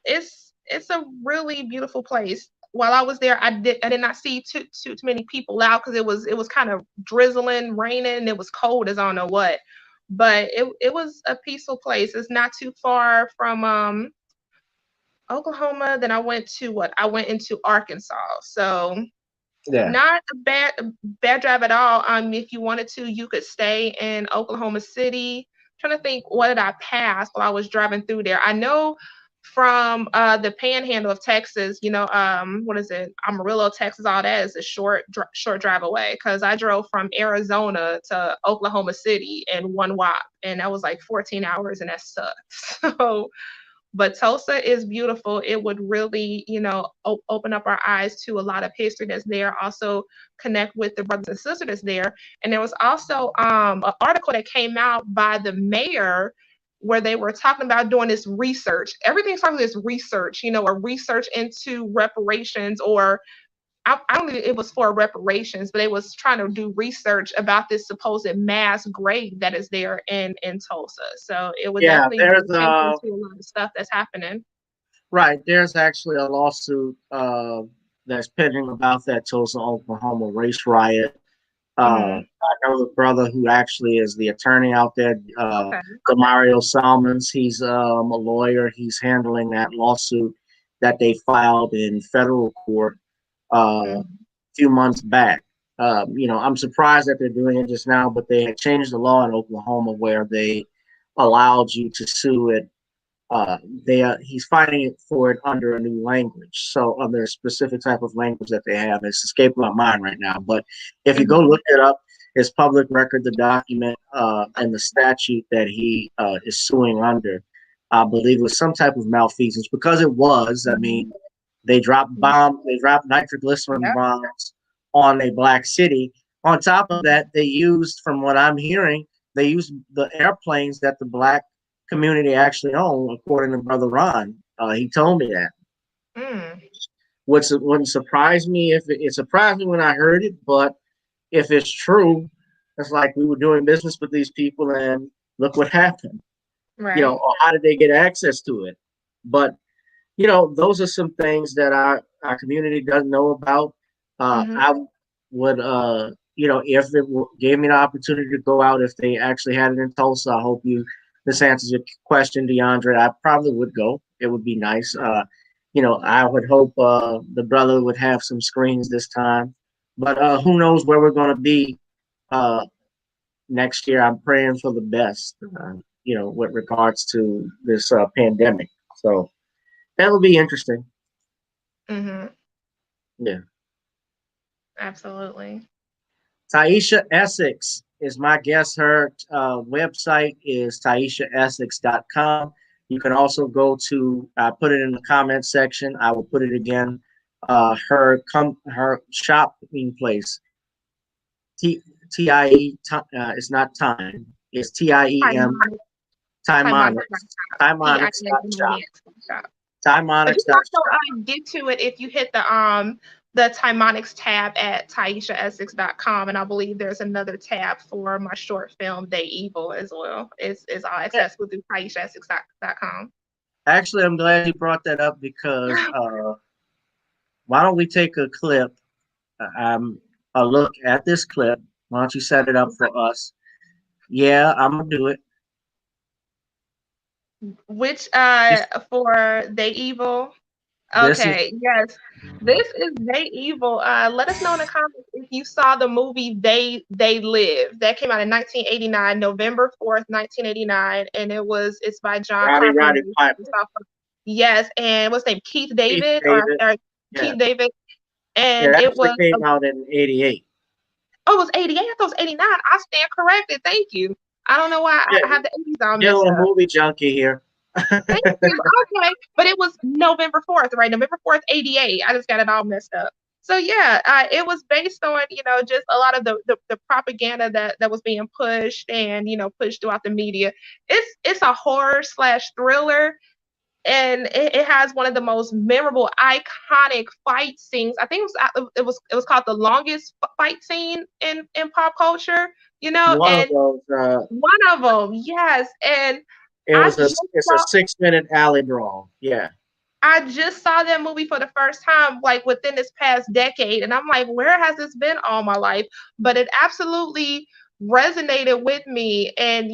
a really beautiful place. While I was there, I did not see too many people out because it was kind of drizzling, raining, it was cold as I don't know what. But it was a peaceful place. It's not too far from Oklahoma. Then I went to what? I went into Arkansas. So Yeah. not a bad drive at all. If you wanted to, you could stay in Oklahoma City. I'm trying to think, what did I pass while I was driving through there? I know from the Panhandle of Texas, what is it? Amarillo, Texas. All that is a short drive away. Because I drove from Arizona to Oklahoma City in one whop, and that was like 14 hours, and that sucks. So. But Tulsa is beautiful. It would really, open up our eyes to a lot of history that's there. Also connect with the brothers and sisters that's there. And there was also an article that came out by the mayor where they were talking about doing this research. Everything's talking this research, a research into reparations, or I don't think it was for reparations, but it was trying to do research about this supposed mass grave that is there in Tulsa. So it would definitely be into a lot of stuff that's happening. Right. There's actually a lawsuit that's pending about that Tulsa, Oklahoma race riot. I know the brother who actually is the attorney out there, Mario Salmons. He's a lawyer. He's handling that lawsuit that they filed in federal court a few months back. I'm surprised that they're doing it just now, but they had changed the law in Oklahoma where they allowed you to sue it. He's fighting it for it under a new language. So under a specific type of language that they have, it's escaping my mind right now. But if you go look it up, it's public record, the document and the statute that he is suing under. I believe it was some type of malfeasance because it was. I mean, they dropped nitroglycerin bombs on a black city. On top of that, they used, from what I'm hearing, they used the airplanes that the black community actually own, according to Brother Ron. He told me that. Wouldn't surprise me if it surprised me when I heard it, but if it's true, it's like we were doing business with these people and look what happened. Right. Or how did they get access to it? But those are some things that our community doesn't know about. I would, if it gave me the opportunity to go out, if they actually had it in Tulsa, I hope this answers your question, DeAndre. I probably would go. It would be nice. I would hope the brother would have some screens this time. But who knows where we're going to be next year. I'm praying for the best, with regards to this pandemic. So that'll be interesting. Yeah. Absolutely. Tieesha Essex is my guest. Her website is TieeshaEssex.com. You can also go to, I put it in the comment section. I will put it again. Her shopping place, T-I-E, it's not time. It's T-I-E-M. Timeonics.shop. Timeonics. You also get to it if you hit the Timeonics tab at TieeshaEssex.com, and I believe there's another tab for my short film They Evil as well. It's all accessible through TieeshaEssex.com. Actually, I'm glad you brought that up because why don't we take a clip, a look at this clip. Why don't you set it up for us? Yeah, I'm gonna do it. Which for They Evil? Okay, yes. This is They Evil. Let us know in the comments if you saw the movie They Live. That came out in 1989, November 4th, 1989, and it's by John Roddy Piper. Yes, and what's his name? Keith David. Keith David. And it came out in 88. Oh, it was 88. I thought it was 89. I stand corrected. Thank you. I don't know why I have the 80s on. You're a movie junkie here. Thank you. Okay, but it was November 4th, right? November 4th, 88. I just got it all messed up. So yeah, it was based on, just a lot of the propaganda that was being pushed and, pushed throughout the media. It's a horror slash thriller, and it has one of the most memorable, iconic fight scenes. I think it was called the longest fight scene in pop culture, One of and those. one of them, yes. And It I was just it's a saw 6-minute alley brawl. Yeah. I just saw that movie for the first time, like within this past decade. And I'm like, where has this been all my life? But it absolutely resonated with me and,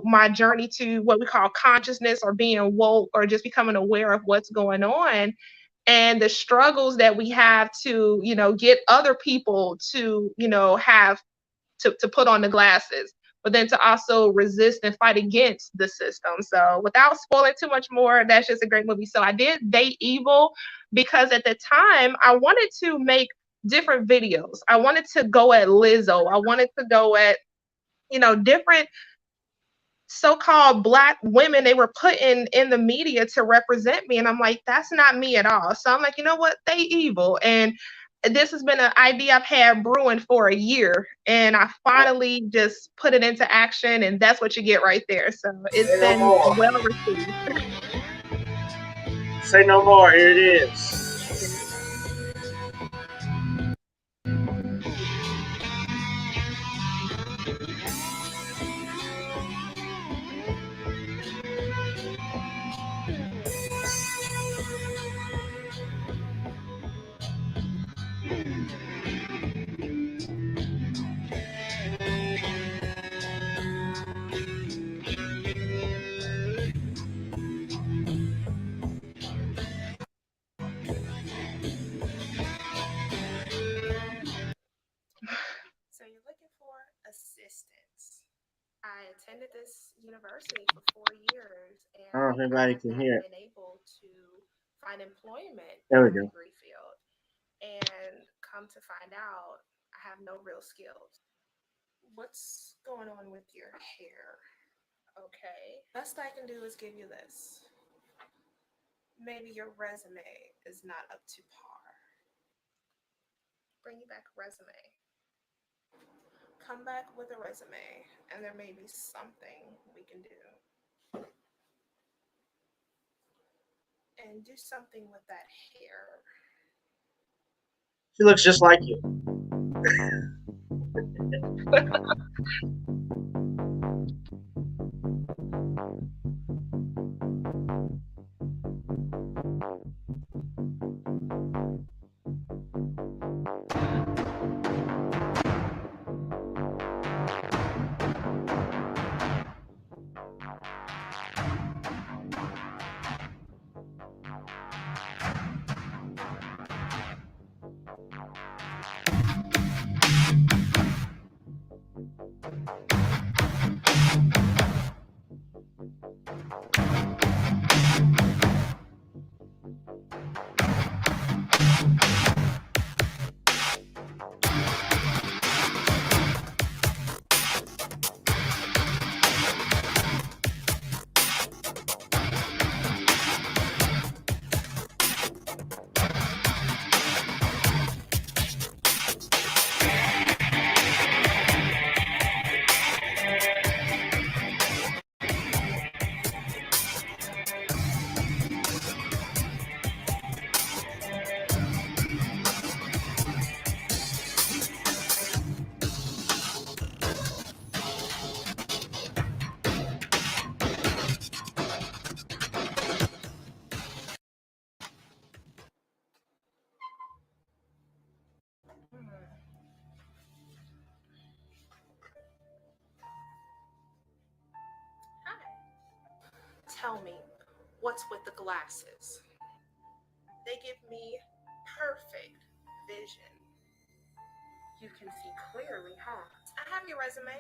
my journey to what we call consciousness or being woke or just becoming aware of what's going on and the struggles that we have to, get other people to, have to put on the glasses, but then to also resist and fight against the system. So without spoiling too much more, that's just a great movie. So I did They Evil because at the time I wanted to make different videos. I wanted to go at Lizzo. I wanted to go at, different so-called Black women they were putting in the media to represent me. And I'm like, that's not me at all. So I'm like, you know what? They evil. And this has been an idea I've had brewing for a year. And I finally just put it into action. And that's what you get right there. So it's Say no been more. well received. Say no more. Here it is. So you're looking for assistance. I attended this university for 4 years, and I don't know if I anybody have can not hear it. been able to find employment There we in the go. degree field. And come to find out, I have no real skills. What's going on with your hair? Okay, best I can do is give you this. Maybe your resume is not up to par. Bring you back a resume. Come back with a resume, and there may be something we can do. And do something with that hair. She looks just like you. Hi. Tell me, what's with the glasses? They give me perfect vision. You can see clearly, huh? I have your resume,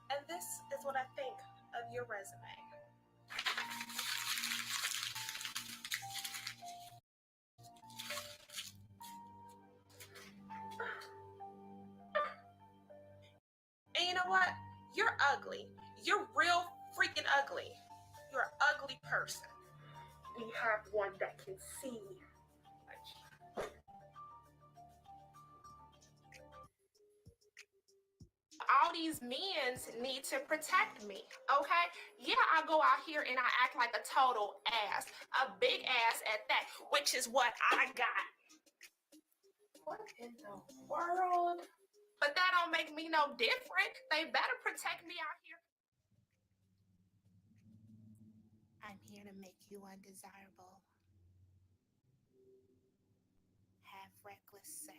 and this is what I think of your resume. And you know what? You're ugly. You're real freaking ugly. You're an ugly person. We have one that can see. these men need to protect me, okay? Yeah, I go out here and I act like a total ass, a big ass at that, which is what I got. What in the world? But that don't make me no different. They better protect me out here. I'm here to make you undesirable. Have reckless sex.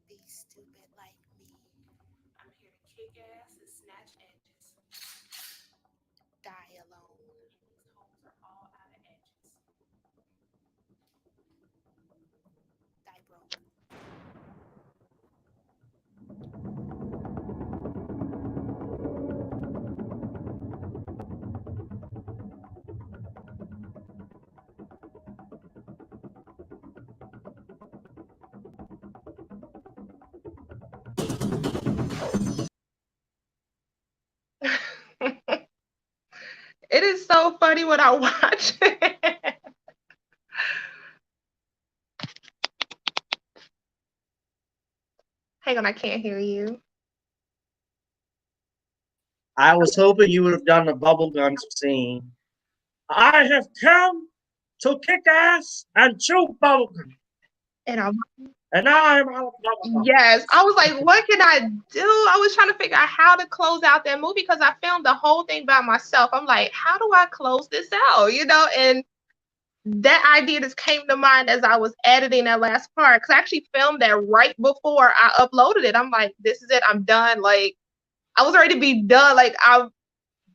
Be stupid like me. I'm here to kick ass and snatch edges. Die alone. These hoes are all out of edges. Die broke. It is so funny when I watch it. Hang on, I can't hear you. I was hoping you would have done the bubblegum scene. I have come to kick ass and chew bubblegum. And I'm And now I'm out of bubblegum. Yes, I was like, what can I do? I was trying to figure out how to close out that movie because I filmed the whole thing by myself. I'm like, how do I close this out? And that idea just came to mind as I was editing that last part because I actually filmed that right before I uploaded it. I'm like, this is it. I'm done. Like, I was ready to be done. Like, I'm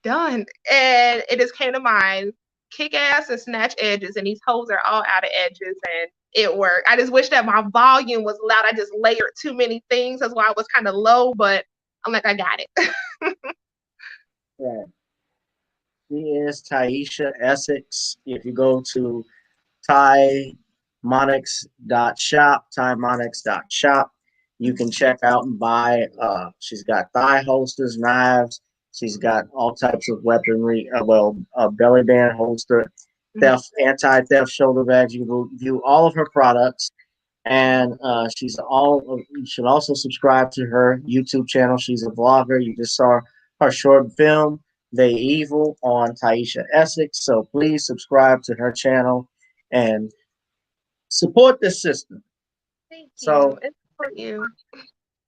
done. And it just came to mind, kick ass and snatch edges. And these hoes are all out of edges. And it worked. I just wish that my volume was loud. I just layered too many things. That's why I was kind of low, but I'm like, I got it. Yeah. She is Tieesha Essex. If you go to TieMonix.shop, you can check out and buy. She's got thigh holsters, knives. She's got all types of weaponry. Belly band holster, theft, anti-theft shoulder bags. You can view all of her products, and you should also subscribe to her YouTube channel. She's a vlogger. You just saw her short film, They Evil, on Tieesha Essex. So please subscribe to her channel and support this sister. Thank you. So, it's for you.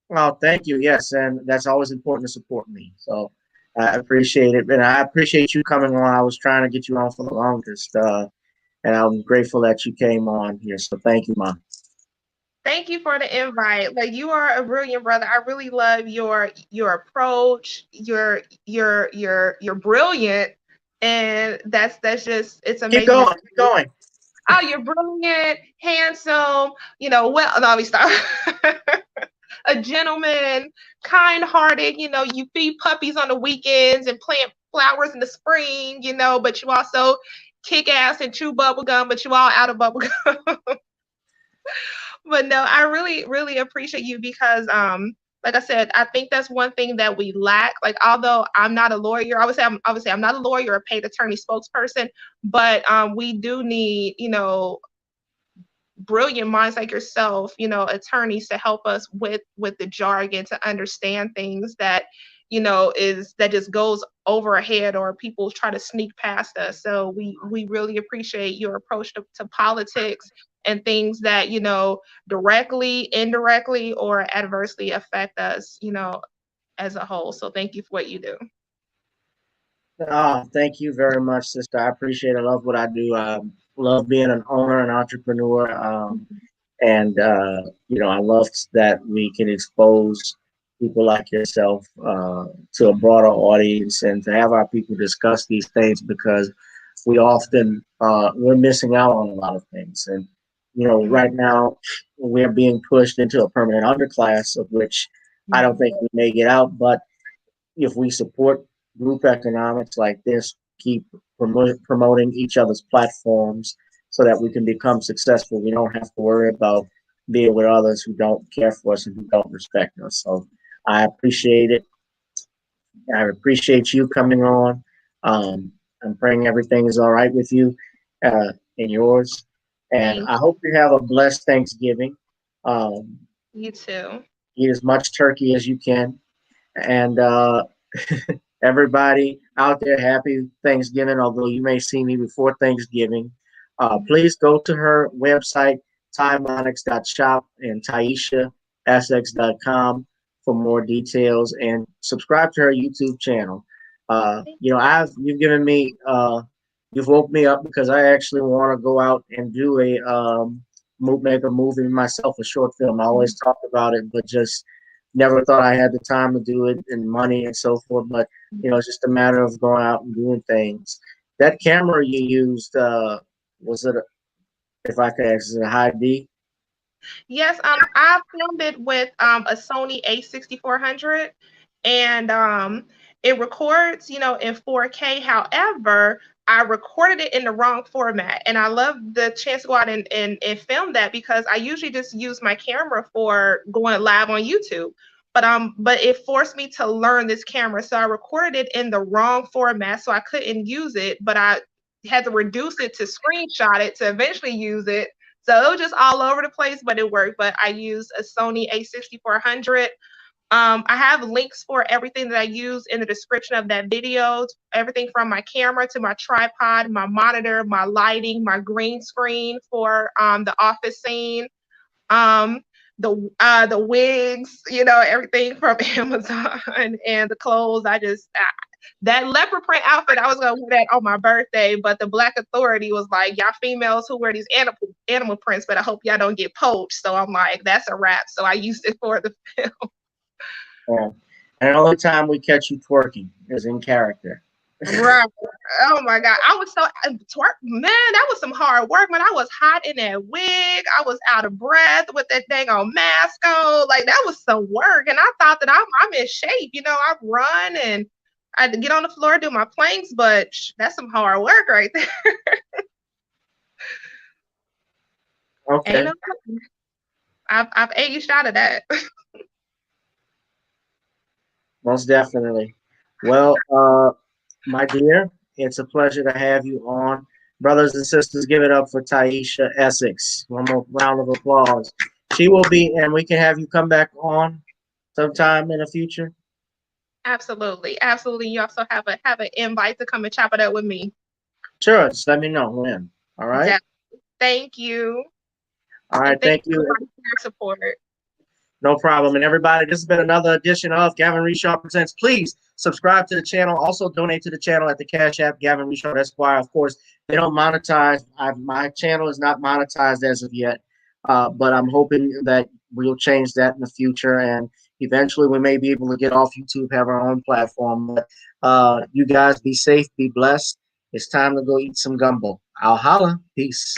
well, thank you. Yes, and that's always important to support me. So I appreciate it, and I appreciate you coming on. I was trying to get you on for the longest, and I'm grateful that you came on here. So thank you, Mom. Thank you for the invite. Like, you are a brilliant brother. I really love your approach. You're brilliant, and that's just, it's amazing. Keep going. Oh, you're brilliant, handsome. Well, no, let me stop. A gentleman, kind-hearted. You feed puppies on the weekends and plant flowers in the spring. But you also kick ass and chew bubblegum, but you all out of bubblegum. But no, I really, really appreciate you because, like I said, I think that's one thing that we lack. Like, although I'm not a lawyer, obviously I'm not a lawyer or a paid attorney spokesperson, but we do need, brilliant minds like yourself, attorneys to help us with the jargon to understand things that, that just goes over our head or people try to sneak past us. So we really appreciate your approach to politics and things that, directly, indirectly, or adversely affect us, as a whole. So thank you for what you do. Thank you very much, sister. I appreciate it. I love what I do. Love being an owner and entrepreneur. And I love that we can expose people like yourself to a broader audience and to have our people discuss these things because we often we're missing out on a lot of things. And right now we're being pushed into a permanent underclass of which I don't think we may get out. But if we support group economics like this, keep promoting each other's platforms so that we can become successful, we don't have to worry about being with others who don't care for us and who don't respect us. So I appreciate it. I appreciate you coming on. I'm praying everything is all right with you and yours. And I hope you have a blessed Thanksgiving. You too. Eat as much turkey as you can. And everybody out there, happy Thanksgiving, although you may see me before Thanksgiving. Please go to her website, TieMonix.shop and TieeshaEssex.com for more details, and subscribe to her YouTube channel. You've given me, you've woke me up because I actually want to go out and do make a movie myself, a short film. I always talked about it, but just never thought I had the time to do it and money and so forth. But it's just a matter of going out and doing things. That camera you used, was it, if I could ask, is it a high D? Yes, I filmed it with a Sony A6400, and it records, in 4K. However, I recorded it in the wrong format, and I love the chance to go out and film that, because I usually just use my camera for going live on YouTube. But it forced me to learn this camera, so I recorded it in the wrong format, so I couldn't use it. But I had to reduce it to screenshot it to eventually use it. So it was just all over the place, but it worked. But I used a Sony A6400. I have links for everything that I use in the description of that video. Everything from my camera to my tripod, my monitor, my lighting, my green screen for the office scene, the wigs, everything from Amazon, and the clothes. That leopard print outfit, I was gonna wear that on my birthday, but the Black Authority was like, y'all females who wear these animal prints, but I hope y'all don't get poached. So I'm like, that's a wrap. So I used it for the film. Yeah. And the only time we catch you twerking is in character. Right. Oh my God. I was man, that was some hard work, man. I was hot in that wig. I was out of breath with that dang on mask on. Like, that was some work. And I thought that I'm in shape. I run and I had to get on the floor, do my planks, but that's some hard work right there. Okay. I've aged out of that. Most definitely. Well, my dear, it's a pleasure to have you on. Brothers and sisters, give it up for Tieesha Essex. One more round of applause. She will be, and we can have you come back on sometime in the future. Absolutely. Absolutely. You also have an invite to come and chop it up with me. Sure, just let me know when. All right. Definitely. Thank you. All right. Thank you. For your support. No problem. And everybody, this has been another edition of Gavin Richard Presents. Please subscribe to the channel. Also donate to the channel at the Cash App, GavinRichardEsq. Of course, they don't monetize. My channel is not monetized as of yet, but I'm hoping that we'll change that in the future. And eventually we may be able to get off YouTube, have our own platform. But you guys be safe, be blessed. It's time to go eat some gumbo. I'll holla. Peace.